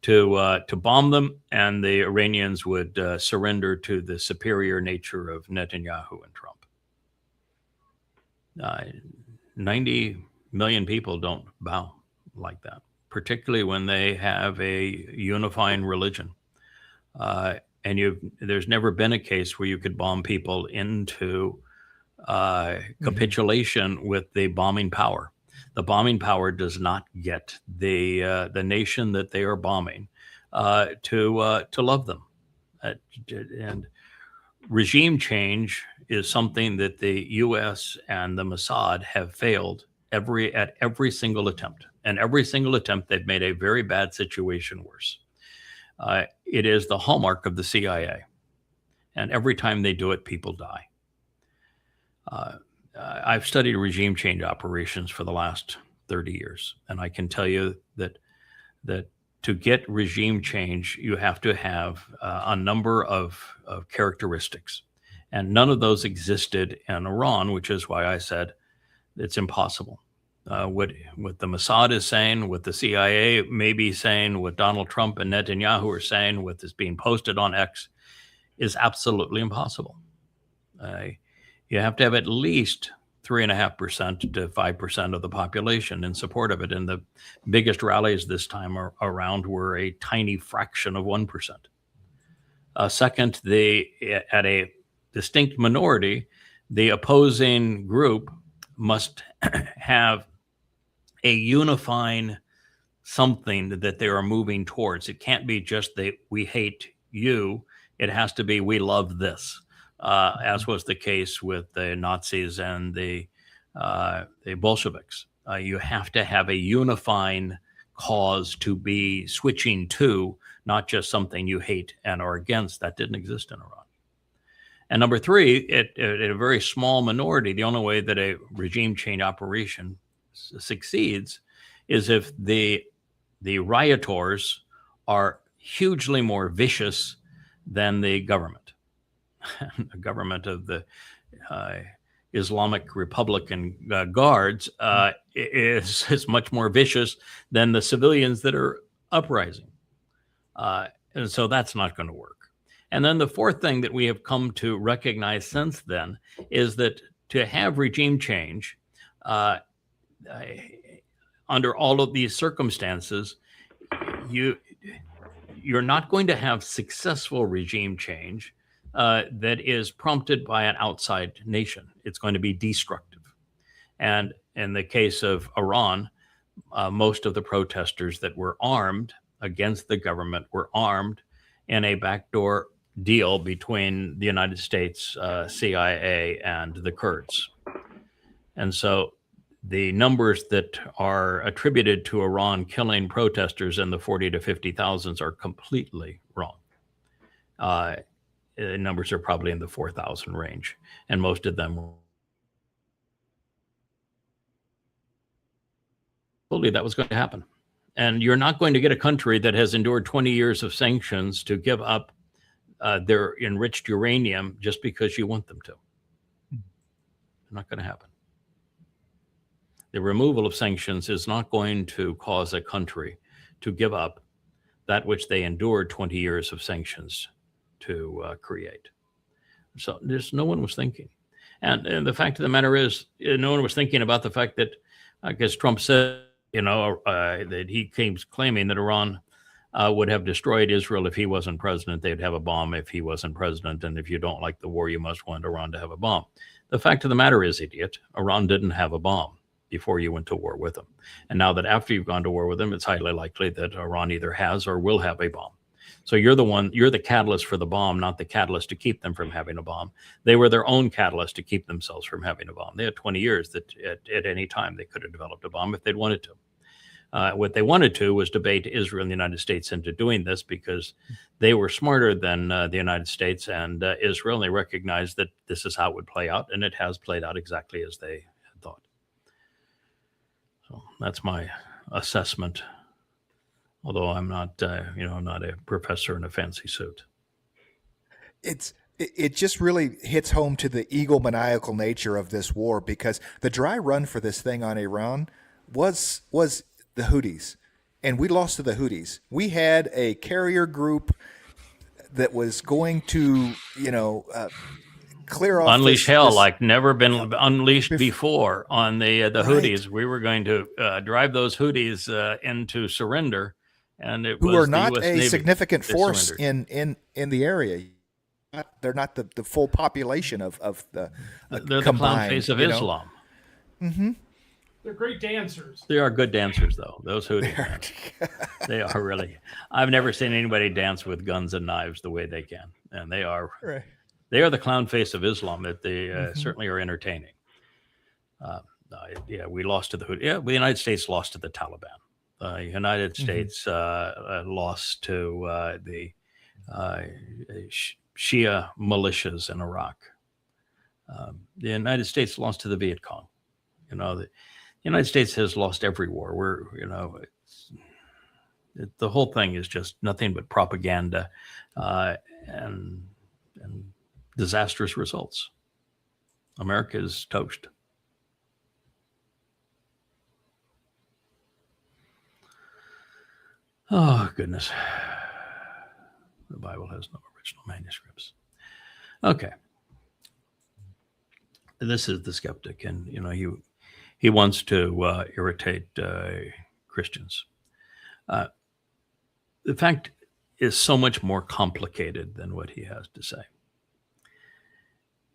to bomb them, and the Iranians would surrender to the superior nature of Netanyahu and Trump. 90 million people don't bow like that, particularly when they have a unifying religion. And there's never been a case where you could bomb people into capitulation with the bombing power. The bombing power does not get the nation that they are bombing to love them. And regime change is something that the U.S. and the Mossad have failed at every single attempt. And every single attempt, they've made a very bad situation worse. It is the hallmark of the CIA. And every time they do it, people die. I've studied regime change operations for the last 30 years. And I can tell you that to get regime change, you have to have a number of characteristics. And none of those existed in Iran, which is why I said it's impossible. What the Mossad is saying, what the CIA may be saying, what Donald Trump and Netanyahu are saying, what is being posted on X, is absolutely impossible. You have to have at least 3.5% to 5% of the population in support of it. And the biggest rallies this time around were a tiny fraction of 1%. Second, at a distinct minority, the opposing group must have a unifying something that they are moving towards. It can't be just we hate you. It has to be we love this, as was the case with the Nazis and the Bolsheviks. You have to have a unifying cause to be switching to, not just something you hate and are against. That didn't exist in Iran. And number three, at a very small minority, the only way that a regime change operation succeeds is if the rioters are hugely more vicious than the government. The government of the Islamic Republican Guards is much more vicious than the civilians that are uprising. And so that's not going to work. And then the fourth thing that we have come to recognize since then is that to have regime change under all of these circumstances, you're not going to have successful regime change that is prompted by an outside nation. It's going to be destructive. And in the case of Iran, most of the protesters that were armed against the government were armed in a backdoor deal between the United States, CIA, and the Kurds. And so the numbers that are attributed to Iran killing protesters in the 40 to 50,000s are completely wrong. Numbers are probably in the 4,000 range, and most of them were fully that was going to happen. And you're not going to get a country that has endured 20 years of sanctions to give up their enriched uranium just because you want them to. Not going to happen. The removal of sanctions is not going to cause a country to give up that which they endured 20 years of sanctions to create. So there's no one was thinking. And the fact of the matter is, no one was thinking about the fact that, I guess Trump said, that he keeps claiming that Iran would have destroyed Israel if he wasn't president. They'd have a bomb if he wasn't president. And if you don't like the war, you must want Iran to have a bomb. The fact of the matter is, idiot, Iran didn't have a bomb before you went to war with them. And now that after you've gone to war with them, it's highly likely that Iran either has or will have a bomb. So you're the catalyst for the bomb, not the catalyst to keep them from having a bomb. They were their own catalyst to keep themselves from having a bomb. They had 20 years that at any time they could have developed a bomb if they'd wanted to. What they wanted to was debate Israel and the United States into doing this because they were smarter than the United States and Israel, and they recognized that this is how it would play out, and it has played out exactly as they had thought. So that's my assessment, although I'm not, I'm not a professor in a fancy suit. It just really hits home to the egomaniacal nature of this war, because the dry run for this thing on Iran was the Houthis, and we lost to the Houthis. We had a carrier group that was going to, clear off, unleash hell like never been unleashed before on the Right. Houthis. We were going to drive those Houthis into surrender, and it who was are the not US a Navy significant that force surrendered. in the area. They're not the full population of the They're the combined, clown face of Islam. They're great dancers. They are good dancers, though. Those Houthis, man. They are really. I've never seen anybody dance with guns and knives the way they can, and they are. Right. They are the clown face of Islam. That they certainly are entertaining. We lost to the Houthis. Yeah, the United States lost to the Taliban. The United States lost to the Shia militias in Iraq. The United States lost to the Viet Cong. The United States has lost every war. The whole thing is just nothing but propaganda and disastrous results. America is toast. Oh, goodness. The Bible has no original manuscripts. Okay. This is the skeptic, and he wants to irritate Christians. The fact is so much more complicated than what he has to say.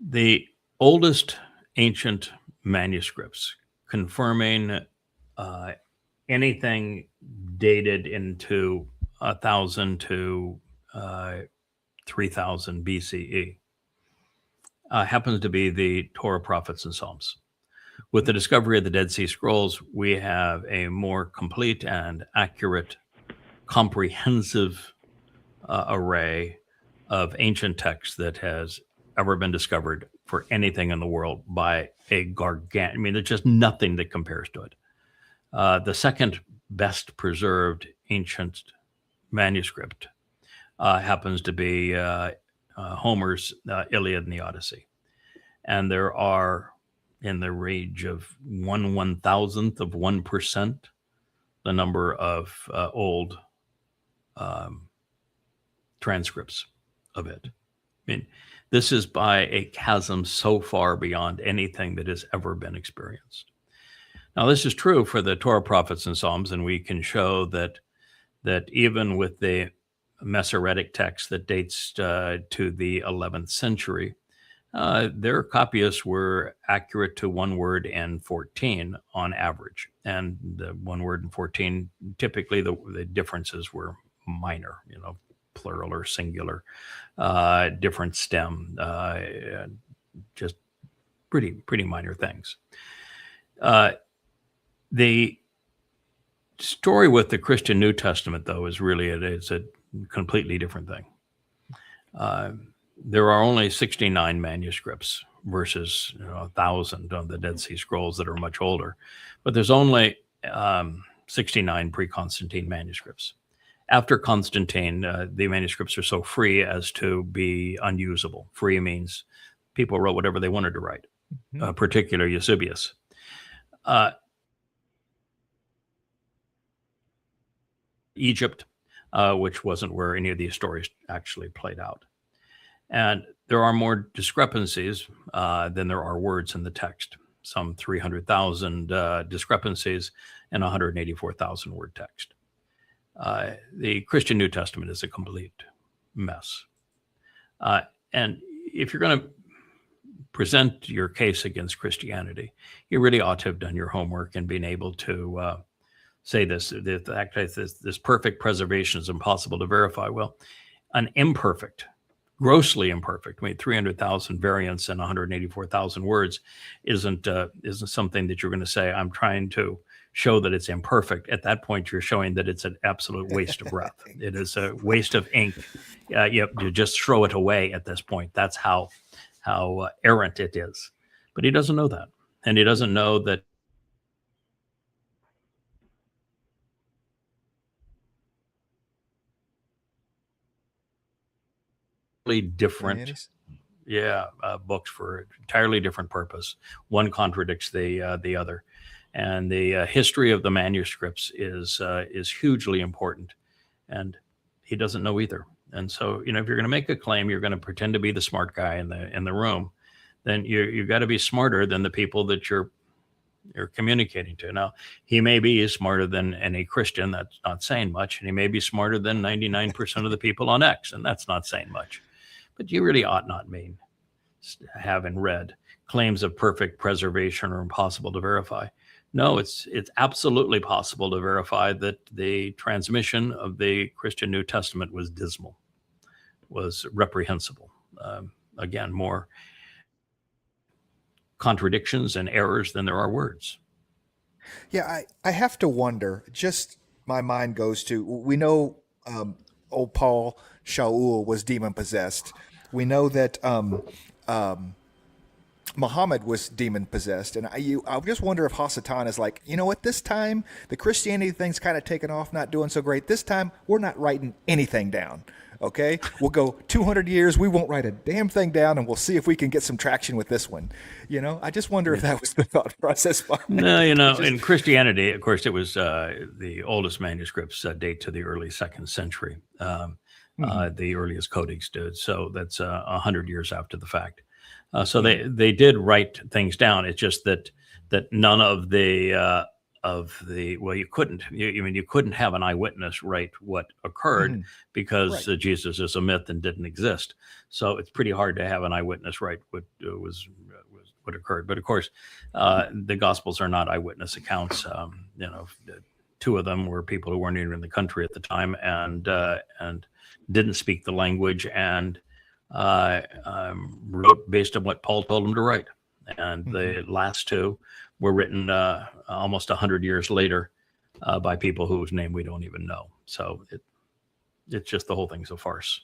The oldest ancient manuscripts confirming anything dated into 1,000 to 3,000 BCE happens to be the Torah, Prophets, and Psalms. With the discovery of the Dead Sea Scrolls, we have a more complete and accurate, comprehensive array of ancient texts that has ever been discovered for anything in the world by a gargantuan. I mean, there's just nothing that compares to it. The second best preserved ancient manuscript happens to be Homer's Iliad and the Odyssey. And there are, in the range of 1/1000th of 1%, the number of old transcripts of it. I mean, this is by a chasm so far beyond anything that has ever been experienced. Now, this is true for the Torah, Prophets, and Psalms, and we can show that even with the Masoretic text that dates to the 11th century, their copyists were accurate to 1 word and 14 on average. And the 1 word and 14, typically the differences were minor, plural or singular, different stem, just pretty minor things. The story with the Christian New Testament, though, is really it's a completely different thing. There are only 69 manuscripts versus 1,000 on the Dead Sea Scrolls that are much older, but there's only 69 pre-Constantine manuscripts. After Constantine, the manuscripts are so free as to be unusable. Free means people wrote whatever they wanted to write, particularly Eusebius. Egypt, which wasn't where any of these stories actually played out. And there are more discrepancies than there are words in the text. Some 300,000 discrepancies and 184,000 word text. The Christian New Testament is a complete mess. And if you're going to present your case against Christianity, you really ought to have done your homework and been able to say this perfect preservation is impossible to verify. Well, an imperfect, grossly imperfect, 300,000 variants and 184,000 words isn't something that you're going to say, I'm trying to show that it's imperfect. At that point, you're showing that it's an absolute waste of breath. It is a waste of ink. You just throw it away at this point. That's how errant it is. But he doesn't know that. And he doesn't know that different books for entirely different purpose. One contradicts the other, and the history of the manuscripts is hugely important, and he doesn't know either. And so, if you're going to make a claim, you're going to pretend to be the smart guy in the room, then you've got to be smarter than the people that you're communicating to. Now, he may be smarter than any Christian, that's not saying much, and he may be smarter than 99% of the people on X, and that's not saying much. But you really ought not mean, having read, claims of perfect preservation are impossible to verify. No, it's absolutely possible to verify that the transmission of the Christian New Testament was dismal, was reprehensible. Again, more contradictions and errors than there are words. Yeah, I have to wonder, just my mind goes to, we know old Paul Shaul was demon possessed. We know that Muhammad was demon possessed. And I just wonder if Hasatan is like, at this time, the Christianity thing's kind of taken off, not doing so great. This time, we're not writing anything down. Okay, we'll go 200 years. We won't write a damn thing down, and we'll see if we can get some traction with this one. I just wonder if that was the thought process behind it. No, in Christianity, of course, it was the oldest manuscripts date to the early 2nd century. The earliest codex did, so that's 100 years after the fact. So they did write things down. It's just that none of the you couldn't. You couldn't have an eyewitness write what occurred because Jesus is a myth and didn't exist. So it's pretty hard to have an eyewitness write what occurred. But of course, the Gospels are not eyewitness accounts. 2 of them were people who weren't even in the country at the time and didn't speak the language and wrote based on what Paul told them to write. And the last 2 were written almost 100 years later by people whose name we don't even know. So it's just, the whole thing's a farce.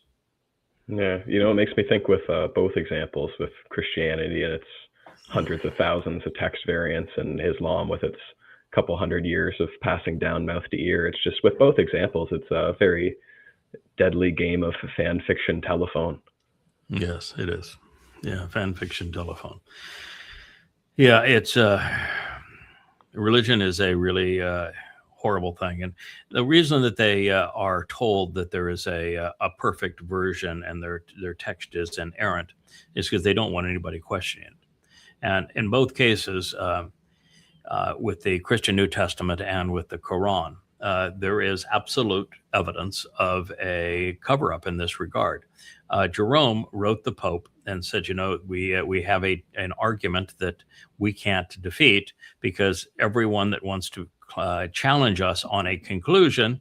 Yeah, it makes me think with both examples, with Christianity and its hundreds of thousands of text variants, and Islam with its couple hundred years of passing down mouth to ear. It's just, with both examples, it's a very deadly game of fan fiction telephone. Yes, it is. Yeah, fan fiction telephone. Yeah, it's religion is a really horrible thing, and the reason that they are told that there is a perfect version and their text is inerrant is because they don't want anybody questioning it. And in both cases, with the Christian New Testament and with the Quran, there is absolute evidence of a cover-up in this regard. Jerome wrote the Pope and said, we have an argument that we can't defeat because everyone that wants to challenge us on a conclusion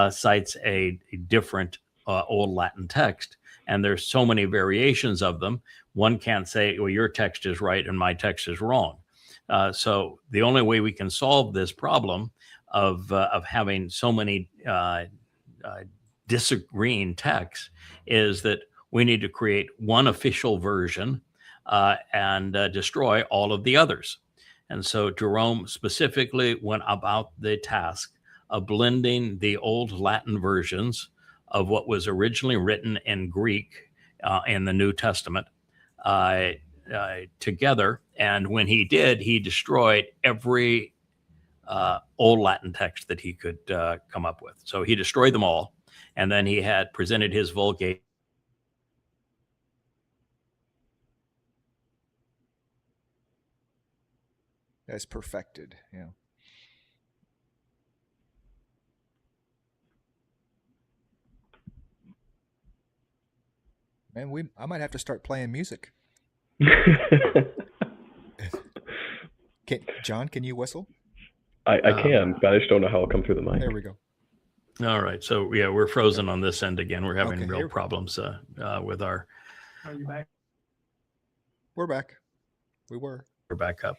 cites a different Old Latin text. And there's so many variations of them. One can't say, well, your text is right and my text is wrong. So the only way we can solve this problem of having so many disagreeing texts is that we need to create one official version and destroy all of the others. And so Jerome specifically went about the task of blending the old Latin versions of what was originally written in Greek in the New Testament together. And when he did, he destroyed every old Latin text that he could come up with. So he destroyed them all. And then he had presented his Vulgate. As perfected. Yeah. Man, I might have to start playing music. John, can you whistle? I can, but I just don't know how it'll come through the mic. There we go. All right. So yeah, we're frozen on this end again. We're having Okay, real here- problems with our. Are you back? We're back. We were. We're back up.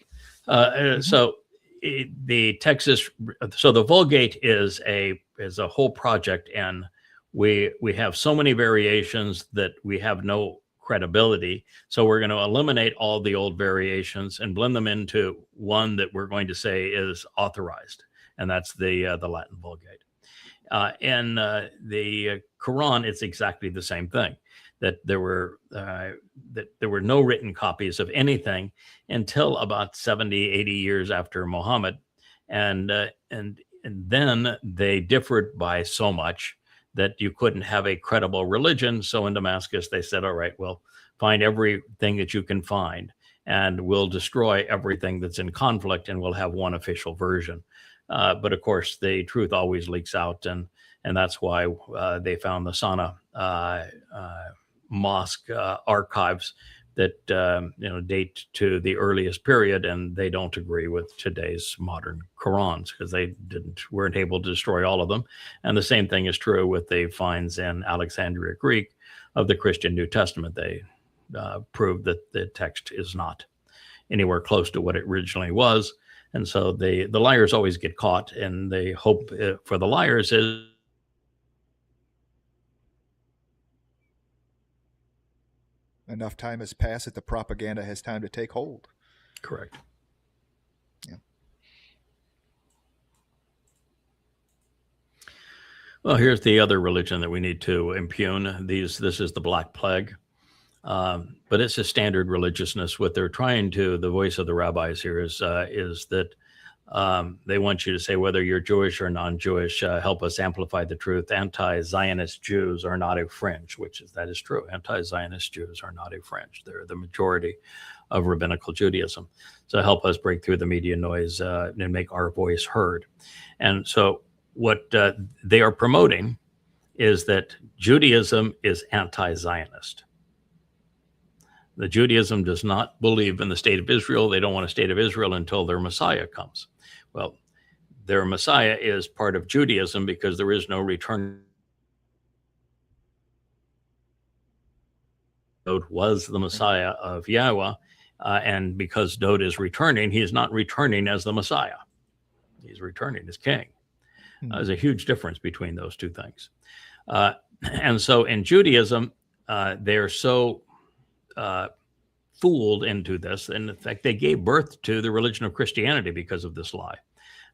So the Texas. So the Vulgate is a whole project, and we have so many variations that we have no credibility. So we're going to eliminate all the old variations and blend them into one that we're going to say is authorized, and that's the Latin Vulgate. In the Quran, it's exactly the same thing. That there were no written copies of anything until about 70, 80 years after Muhammad, and then they differed by so much that you couldn't have a credible religion. So in Damascus, they said, all right, well, find everything that you can find, and we'll destroy everything that's in conflict, and we'll have one official version. But of course, the truth always leaks out, and that's why they found the Sana mosque archives that date to the earliest period, and they don't agree with today's modern Qurans because they weren't able to destroy all of them. And the same thing is true with the finds in Alexandria Greek of the Christian New Testament. They proved that the text is not anywhere close to what it originally was. And so the liars always get caught, and the hope for the liars is Enough time has passed that the propaganda has time to take hold. correct. Yeah. Well, here's the other religion that we need to impugn. This is the Black Plague. But it's a standard religiousness. What they're trying to, the voice of the rabbis here is that they want you to say whether you're Jewish or non-Jewish, help us amplify the truth. Anti-Zionist Jews are not a fringe, that is true. Anti-Zionist Jews are not a fringe. They're the majority of rabbinical Judaism. So help us break through the media noise and make our voice heard. And so what they are promoting is that Judaism is anti-Zionist. The Judaism does not believe in the state of Israel. They don't want a state of Israel until their Messiah comes. Well, their Messiah is part of Judaism because there is no return. Dowd was the Messiah of Yahweh, and because Dowd is returning, he is not returning as the Messiah. He's returning as king. There's a huge difference between those two things. And so in Judaism, they're so fooled into this. And in fact, they gave birth to the religion of Christianity because of this lie,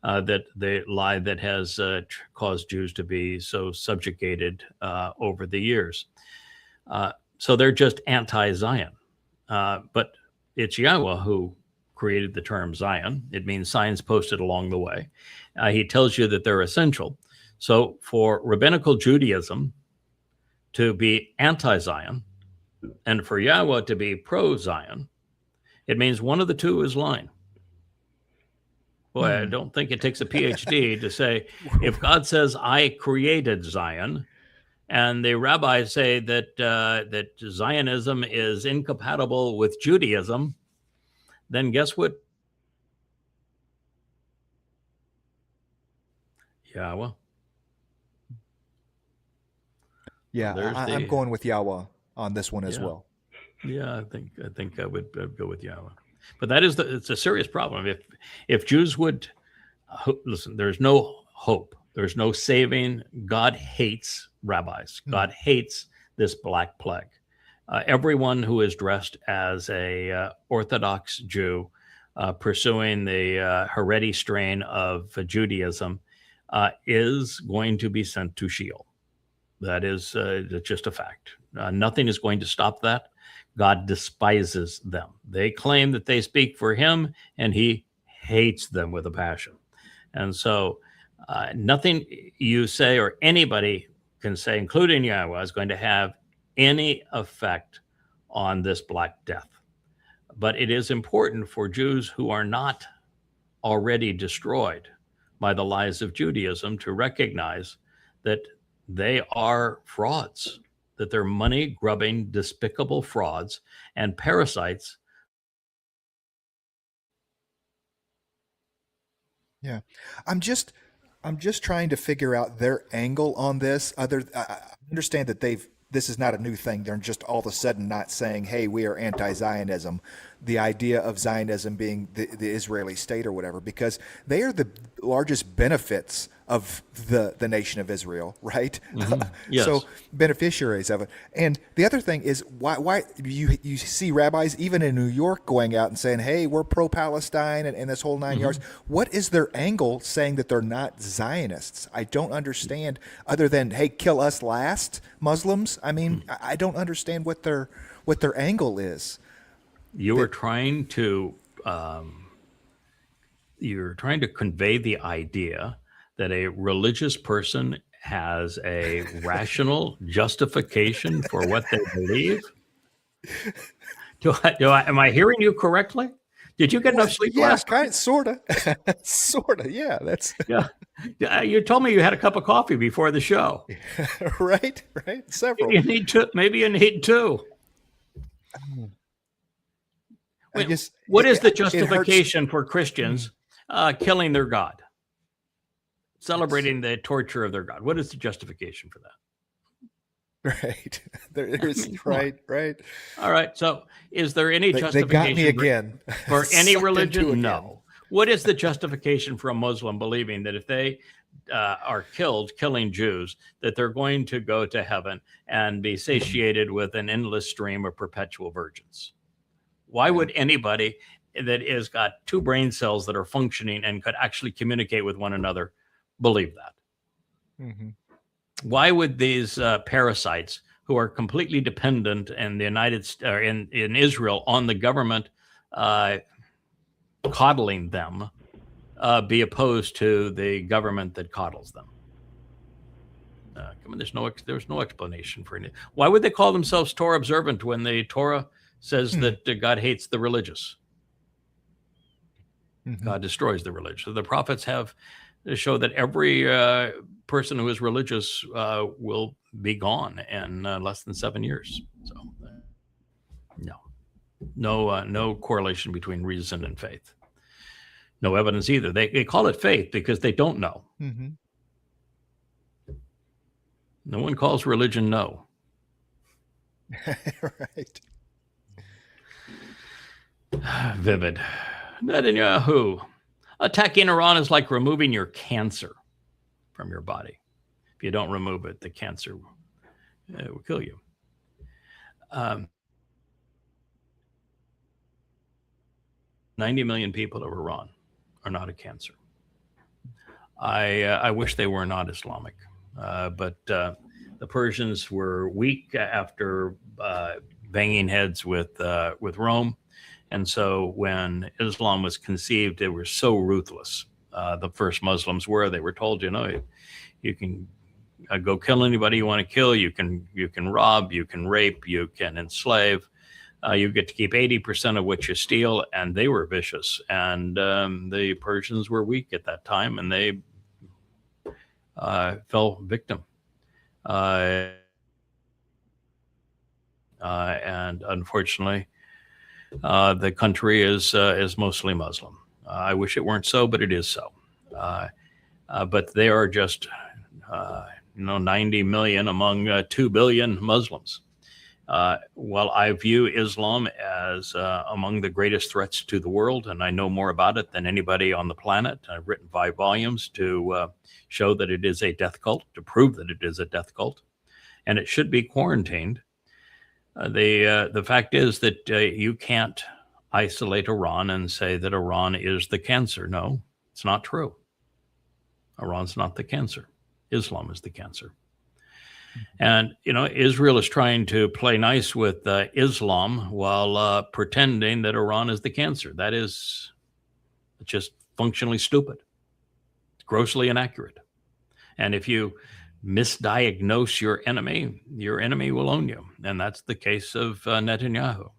that the lie that has caused Jews to be so subjugated over the years. So they're just anti-Zion. But it's Yahweh who created the term Zion. It means signs posted along the way. He tells you that they're essential. So for rabbinical Judaism to be anti-Zion, and for Yahweh to be pro-Zion, it means one of the two is lying. Boy, I don't think it takes a PhD to say, if God says, I created Zion, and the rabbis say that that Zionism is incompatible with Judaism, then guess what? Yahweh. Yeah, There's I'm going with Yahweh on this one as Yeah. well. Yeah, I think I would go with Yahweh. But that is it's a serious problem. If Jews would listen, there's no hope. There's no saving. God hates rabbis. God hates this black plague. Everyone who is dressed as a Orthodox Jew pursuing the Haredi strain of Judaism is going to be sent to Sheol. That is just a fact. Nothing is going to stop that. God despises them. They claim that they speak for him, and he hates them with a passion. And so nothing you say or anybody can say, including Yahweh, is going to have any effect on this Black Death. But it is important for Jews who are not already destroyed by the lies of Judaism to recognize that they are frauds, that they're money-grubbing, despicable frauds and parasites. Yeah, I'm just trying to figure out their angle on this. I understand that this is not a new thing. They're just all of a sudden not saying, "Hey, we are anti-Zionism." The idea of Zionism being the Israeli state or whatever, because they are the largest benefits of the nation of Israel, right? Yes. So beneficiaries of it. And the other thing is why you see rabbis even in New York going out and saying, "Hey, we're pro-Palestine," and this whole 9 yards. What is their angle saying that they're not Zionists? I don't understand, other than, "Hey, kill us last, Muslims." I mean, I don't understand what their angle is. You are trying to convey the idea that a religious person has a rational justification for what they believe. Am I hearing you correctly? Did you get enough sleep last night? Sorta. Yeah, that's Yeah. You told me you had a cup of coffee before the show. right. Several. Maybe you need two. What is the justification for Christians killing their God? Celebrating the torture of their God. What is the justification for that? Right. There's right. All right. So is there any They justification got me again. for any Sucked into religion? again. No. What is the justification for a Muslim believing that if they are killing Jews, that they're going to go to heaven and be satiated with an endless stream of perpetual virgins? Why would anybody that has got two brain cells that are functioning and could actually communicate with one another believe that? Why would these parasites who are completely dependent in the in Israel on the government coddling them be opposed to the government that coddles them? There's no explanation for it. Why would they call themselves Torah observant when the Torah says that God hates the religious? God destroys the religious. So the prophets have show that every person who is religious will be gone in less than 7 years. So no correlation between reason and faith. No evidence either. They call it faith because they don't know. No one calls religion no. Right. Vivid. Netanyahu. Attacking Iran is like removing your cancer from your body. If you don't remove it, the cancer will kill you. 90 million people of Iran are not a cancer. I wish they were not Islamic, but the Persians were weak after banging heads with Rome. And so when Islam was conceived, they were so ruthless. The first Muslims were. They were told, you can go kill anybody you want to kill. You can rob. You can rape. You can enslave. You get to keep 80% of what you steal. And they were vicious. And the Persians were weak at that time, and they fell victim. And unfortunately, the country is mostly Muslim. I wish it weren't so, but it is so. But they are just 90 million among 2 billion Muslims. Well, I view Islam as among the greatest threats to the world, and I know more about it than anybody on the planet. I've written 5 volumes to show that it is a death cult, to prove that it is a death cult, and it should be quarantined. The fact is that you can't isolate Iran and say that Iran is the cancer. No, it's not true. Iran's not the cancer. Islam is the cancer. And, Israel is trying to play nice with Islam while pretending that Iran is the cancer. That is just functionally stupid, grossly inaccurate. And if you misdiagnose your enemy will own you. And that's the case of Netanyahu.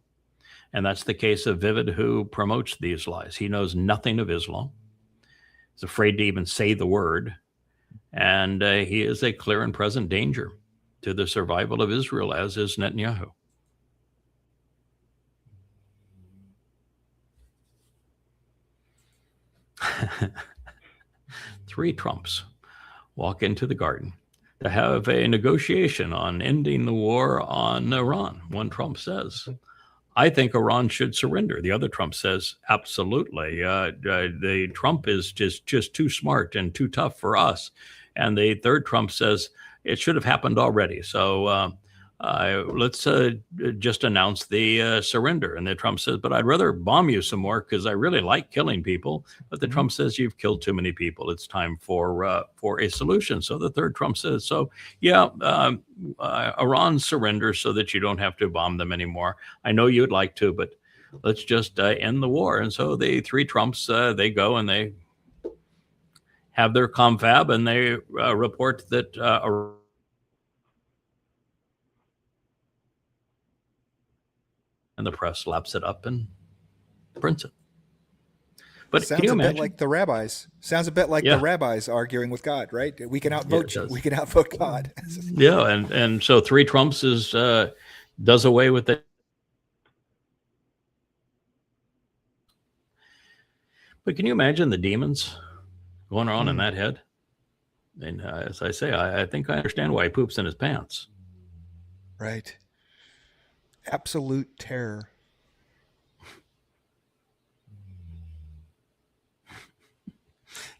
And that's the case of Vivid, who promotes these lies. He knows nothing of Islam. He's afraid to even say the word. And he is a clear and present danger to the survival of Israel, as is Netanyahu. Three Trumps walk into the garden to have a negotiation on ending the war on Iran. One Trump says, I think Iran should surrender. The other Trump says, absolutely. The Trump is just too smart and too tough for us. And the third Trump says, it should have happened already. So let's just announce the surrender. And the Trump says, but I'd rather bomb you some more because I really like killing people. But the Trump says, you've killed too many people. It's time for a solution. So the third Trump says, so yeah, Iran surrenders so that you don't have to bomb them anymore. I know you'd like to, but let's just end the war. And so the three Trumps, they go and they have their confab, and they report that and the press laps it up and prints it. But sounds can you a imagine? bit like the rabbis. Sounds a bit like Yeah. the rabbis arguing with God, right? We can outvote Yeah, it you. does. We can outvote God. Yeah, and so three Trumps does away with it. But can you imagine the demons going on in that head? And as I say, I think I understand why he poops in his pants. Right. Absolute terror.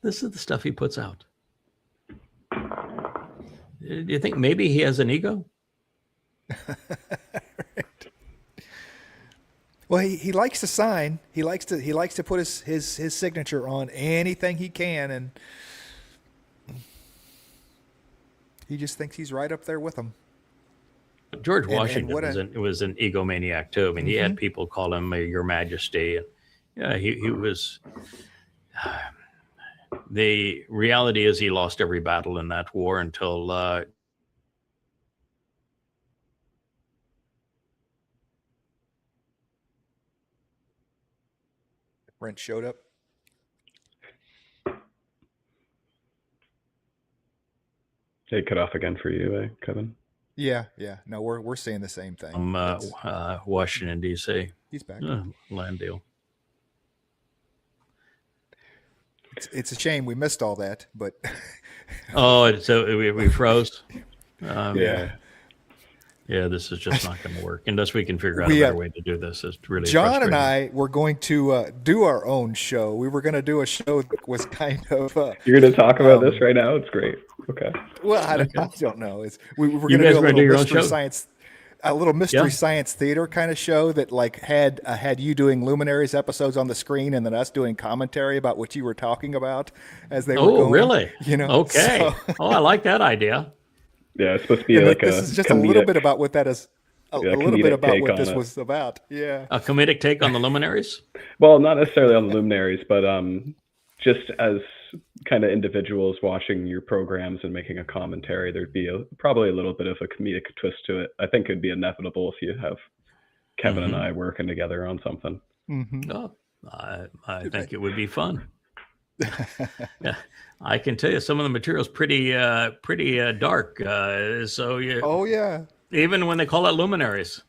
This is the stuff he puts out. Do you think maybe he has an ego? Well, he likes to sign. He likes to put his signature on anything he can, and he just thinks he's right up there with them. George And Washington was an egomaniac too. I mean, he had people call him Your Majesty. And yeah, he was. The reality is he lost every battle in that war until Brent showed up. It cut off again for you, Kevin. Yeah. No, we're saying the same thing. Washington D.C. He's back. Land deal. It's a shame we missed all that, but Oh, so we froze. Yeah. Yeah, this is just not going to work unless we can figure out We, a better way to do this. It's really John and frustrating. I were going to do our own show. We were going to do a show that was kind of You're going to talk about this right now? It's great. Okay. well, I don't know. We were You going to guys do a gonna do little your own mystery show? science, a little mystery Yeah. science theater kind of show that like had you doing Luminaries episodes on the screen and then us doing commentary about what you were talking about as they were Oh, going. really? You know. Okay. so- Oh, I like that idea. Yeah, it's supposed to be and like this a is just comedic, a little bit about what that is. A little bit comedic about take what on this it. was about. Yeah. A comedic take on the luminaries. Well, not necessarily on the luminaries, but just as kind of individuals watching your programs and making a commentary, there'd be probably a little bit of a comedic twist to it. I think it'd be inevitable if you have Kevin and I working together on something. Mm-hmm. Oh, I think it would be fun. Yeah, I can tell you some of the material's pretty dark. So you, Oh yeah. even when they call it luminaries.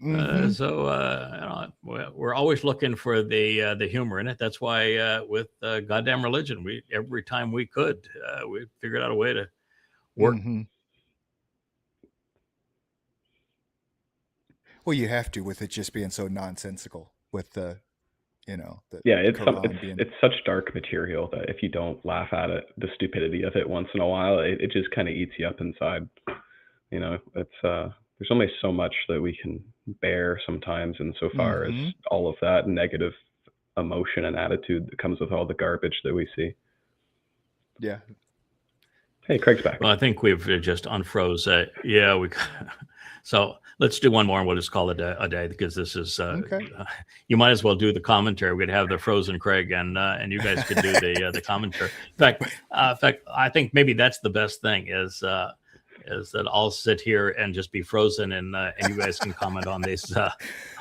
Mhm. So we're always looking for the humor in it. That's why with goddamn religion, we every time we could, we figured out a way to work. Mhm. Well, you have to with it just being so nonsensical with the, the Yeah, it's Quran being. it's such dark material that if you don't laugh at it, the stupidity of it once in a while, it just kind of eats you up inside. It's there's only so much that we can bear sometimes, insofar as Mhm. all of that negative emotion and attitude that comes with all the garbage that we see. Yeah. Hey, Craig's back. Well, I think we've just unfroze. Yeah, we. So let's do one more, and we'll just call it a day, because this is. Okay. You might as well do the commentary. We'd have the frozen Craig, and you guys could do the commentary. In fact, I think maybe that's the best thing is that I'll sit here and just be frozen, and you guys can comment on these Oh,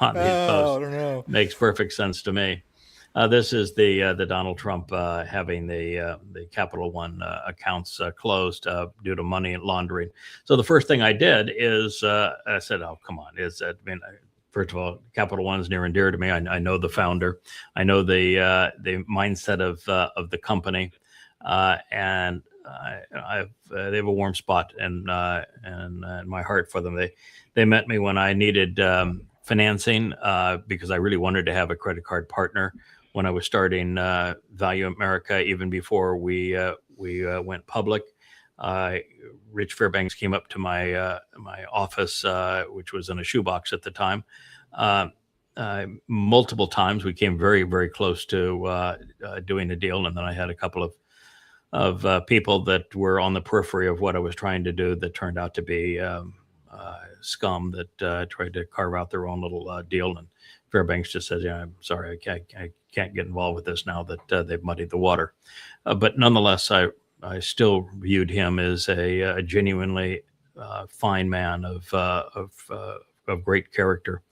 I posts. don't know. Makes perfect sense to me. This is the Donald Trump having the Capital One accounts closed due to money laundering. So the first thing I did is I said, "Oh, come on!" First of all, Capital One is near and dear to me. I know the founder. I know the mindset of the company, and they have a warm spot in my heart for them. They met me when I needed financing because I really wanted to have a credit card partner when I was starting Value America, even before we went public. Rich Fairbanks came up to my office, which was in a shoebox at the time. Multiple times we came very, very close to doing a deal, and then I had a couple of people that were on the periphery of what I was trying to do that turned out to be scum that tried to carve out their own little deal. And Fairbanks just says, "Yeah, I'm sorry, I can't get involved with this now that they've muddied the water." But nonetheless, I still viewed him as a genuinely fine man of great character.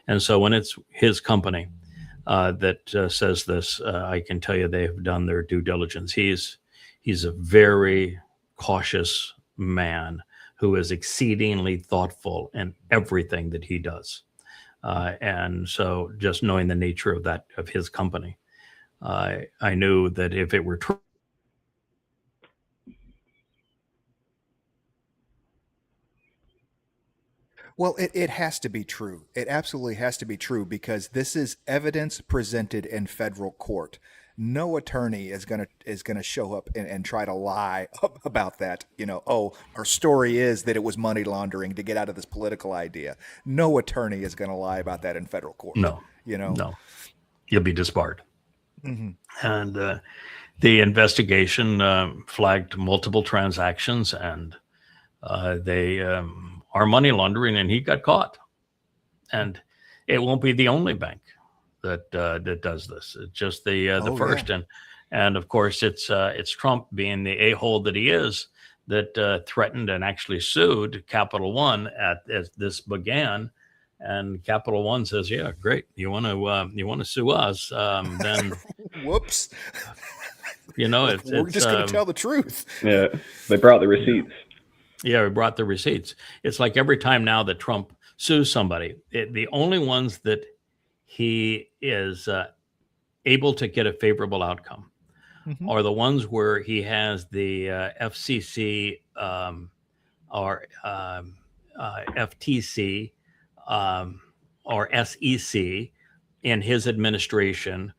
And so when it's his company that says this, I can tell you they have done their due diligence. He's a very cautious man who is exceedingly thoughtful in everything that he does. And so just knowing the nature of his company, I knew that if it were true, Well, it has to be true. It absolutely has to be true, because this is evidence presented in federal court. No attorney is gonna show up and try to lie about that. Oh, our story is that it was money laundering to get out of this political idea. No attorney is gonna lie about that in federal court. no, you'll be disbarred. Mhm. And the investigation flagged multiple transactions, and they are money laundering, and he got caught. And it won't be the only bank that does this. It's just the Oh, first, yeah. and of course it's Trump, being the a-hole that he is, that threatened and actually sued Capital One as this began. And Capital One says, "Yeah, great. You want to sue us? Then Whoops. it's We're just gonna tell the truth. Yeah, they brought the receipts. Yeah, we brought the receipts. It's like every time now that Trump sues somebody, the only ones that he is able to get a favorable outcome Mhm. are the ones where he has the FCC or FTC or SEC in his administration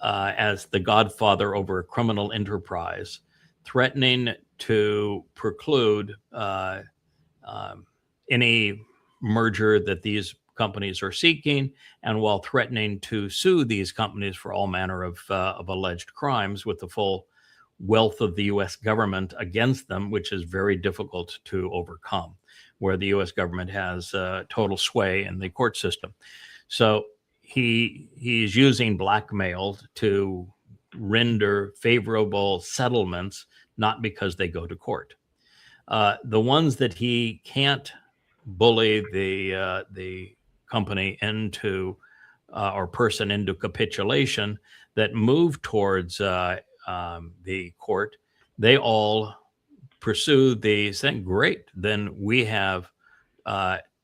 as the godfather over a criminal enterprise, threatening to preclude any merger that these companies are seeking, and while threatening to sue these companies for all manner of alleged crimes with the full wealth of the U.S. government against them, which is very difficult to overcome, where the U.S. government has total sway in the court system. So he's using blackmail to render favorable settlements, not because they go to court. The ones that he can't bully the company into or person into capitulation that move towards the court, they all pursue the saying, "Great, then we have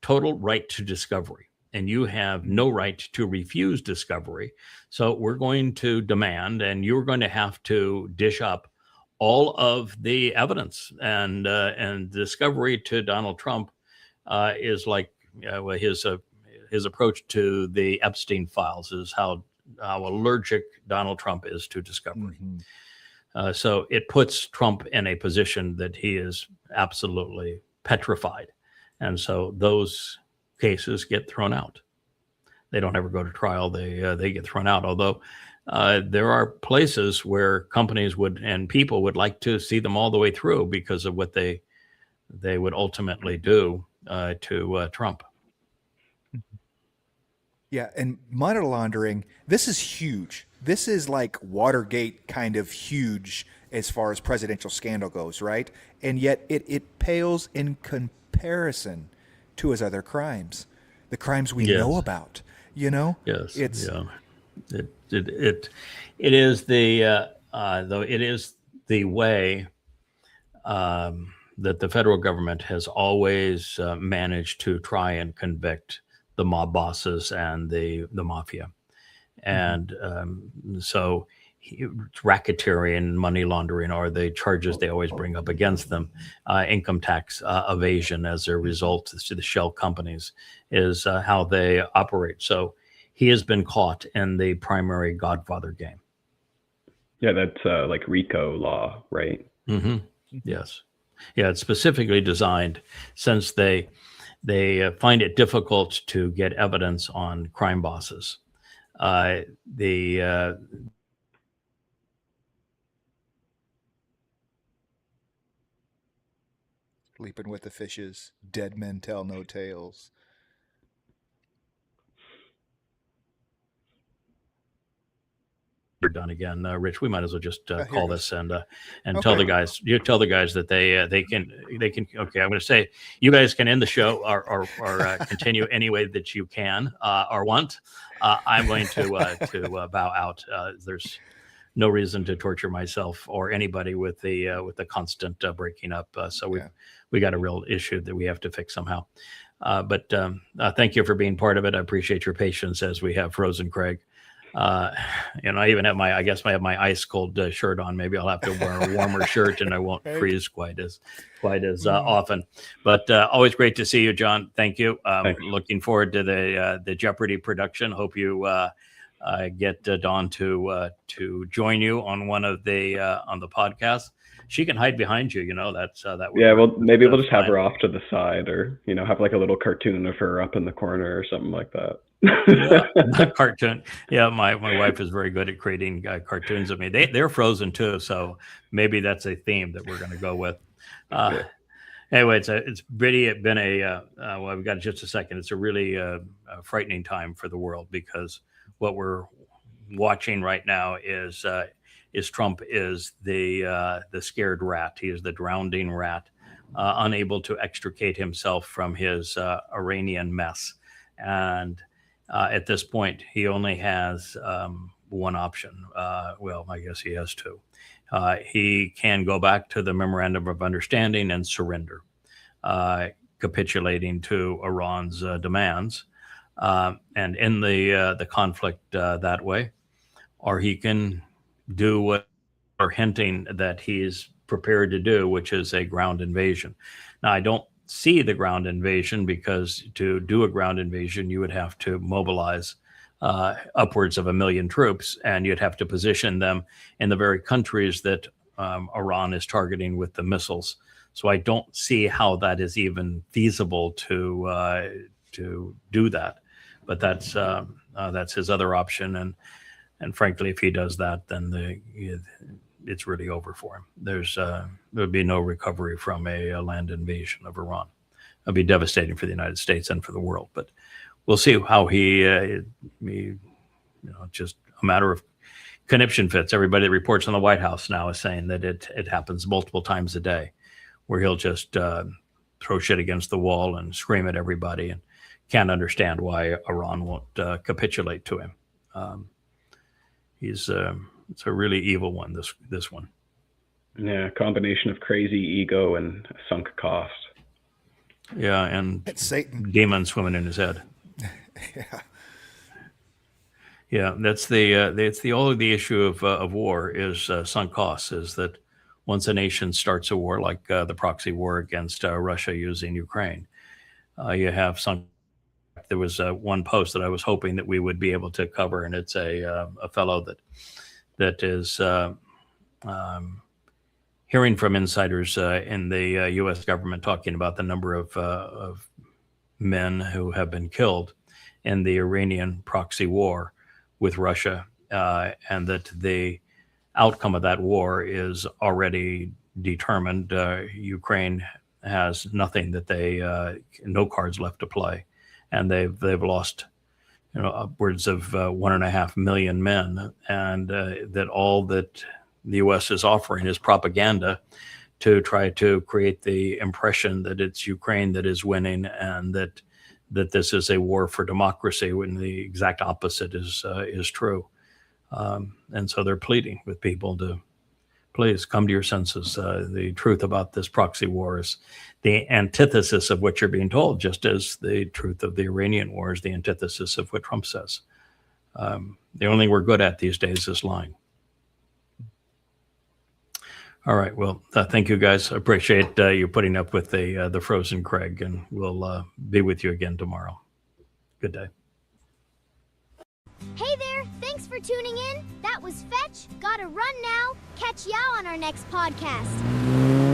total right to discovery, and you have no right to refuse discovery. So we're going to demand, and you're going to have to dish up all of the evidence." And discovery to Donald Trump is like his his approach to the Epstein files is how allergic Donald Trump is to discovery. So it puts Trump in a position that he is absolutely petrified. And so those cases get thrown out. They don't ever go to trial. They get thrown out. Although there are places where companies would and people would like to see them all the way through because of what they would ultimately do to Trump. Yeah, and money laundering, this is huge. This is like Watergate kind of huge as far as presidential scandal goes, right? And yet it pales in comparison to his other crimes, the crimes we know about. You know, Yes, it's it is the though it is the way that the federal government has always managed to try and convict the mob bosses and the mafia, and so racketeering, money laundering are the charges they always bring up against them. Income tax evasion as a result to the shell companies is how they operate. So he has been caught in the primary Godfather game. Yeah, that's like RICO law, right? Yes. Yeah, it's specifically designed since they find it difficult to get evidence on crime bosses. Sleeping with the fishes, dead men tell no tales. You're done again, Rich. We might as well just Here call it this and Okay. tell the guys. You tell the guys that they can. Okay, I'm going to say you guys can end the show or continue any way that you can or want. I'm going to bow out. There's no reason to torture myself or anybody with the constant breaking up. So we got a real issue that we have to fix somehow. But thank you for being part of it. I appreciate your patience as we have frozen Craig. And I even have I have my ice cold shirt on. Maybe I'll have to wear a warmer shirt and I won't freeze quite as often. But always great to see you, John. Thank you. Looking forward to the Jeopardy production. Hope you get Dawn to join you on one of on the podcasts. She can hide behind you. You know that. Yeah, well, maybe we'll just have her off to the side, or have like a little cartoon of her up in the corner or something like that. Not cartoon. Yeah, my wife is very good at creating cartoons of me. They're frozen too, so maybe that's a theme that we're going to go with. Anyway, it's been well, we've got just a second. It's a really frightening time for the world because what we're watching right now is Trump is the scared rat. He is the drowning rat, unable to extricate himself from his Iranian mess. And at this point, he only has one option. Well, I guess he has two. He can go back to the Memorandum of Understanding and surrender, capitulating to Iran's demands, and end the conflict that way, or he can do what are hinting that he's prepared to do, which is a ground invasion. Now, I don't see the ground invasion because to do a ground invasion, you would have to mobilize upwards of 1 million troops, and you'd have to position them in the very countries that Iran is targeting with the missiles. So I don't see how that is even feasible to do that. But that's his other option, and frankly, if he does that, then it's really over for him. There would be no recovery from a land invasion of Iran. It'd be devastating for the United States and for the world. But we'll see how just a matter of conniption fits. Everybody that reports on the White House now is saying that it happens multiple times a day, where he'll just throw shit against the wall and scream at everybody, and can't understand why Iran won't capitulate to him. It's a really evil one. This one. Yeah, combination of crazy ego and sunk cost. Yeah, and it's Satan. Demon swimming in his head. Yeah. Yeah, that's the issue of war is sunk costs. Is that once a nation starts a war like the proxy war against Russia using Ukraine, you have sunk fact, there was one post that I was hoping that we would be able to cover, and it's a fellow that is hearing from insiders in the U.S. government talking about the number of men who have been killed in the Iranian proxy war with Russia, and that the outcome of that war is already determined. Ukraine has nothing that no cards left to play, and they've lost upwards of 1.5 million men, and that all that the U.S. is offering is propaganda to try to create the impression that it's Ukraine that is winning, and that this is a war for democracy, when the exact opposite is true. And so they're pleading with people to please come to your senses. The truth about this proxy war is the antithesis of what you're being told, just as the truth of the Iranian war is the antithesis of what Trump says. The only thing we're good at these days is lying. All right. Well, thank you, guys. I appreciate you putting up with the frozen Craig, and we'll be with you again tomorrow. Good day. Hey there, thanks for tuning in. That was Fetch. Gotta run now. Catch y'all on our next podcast.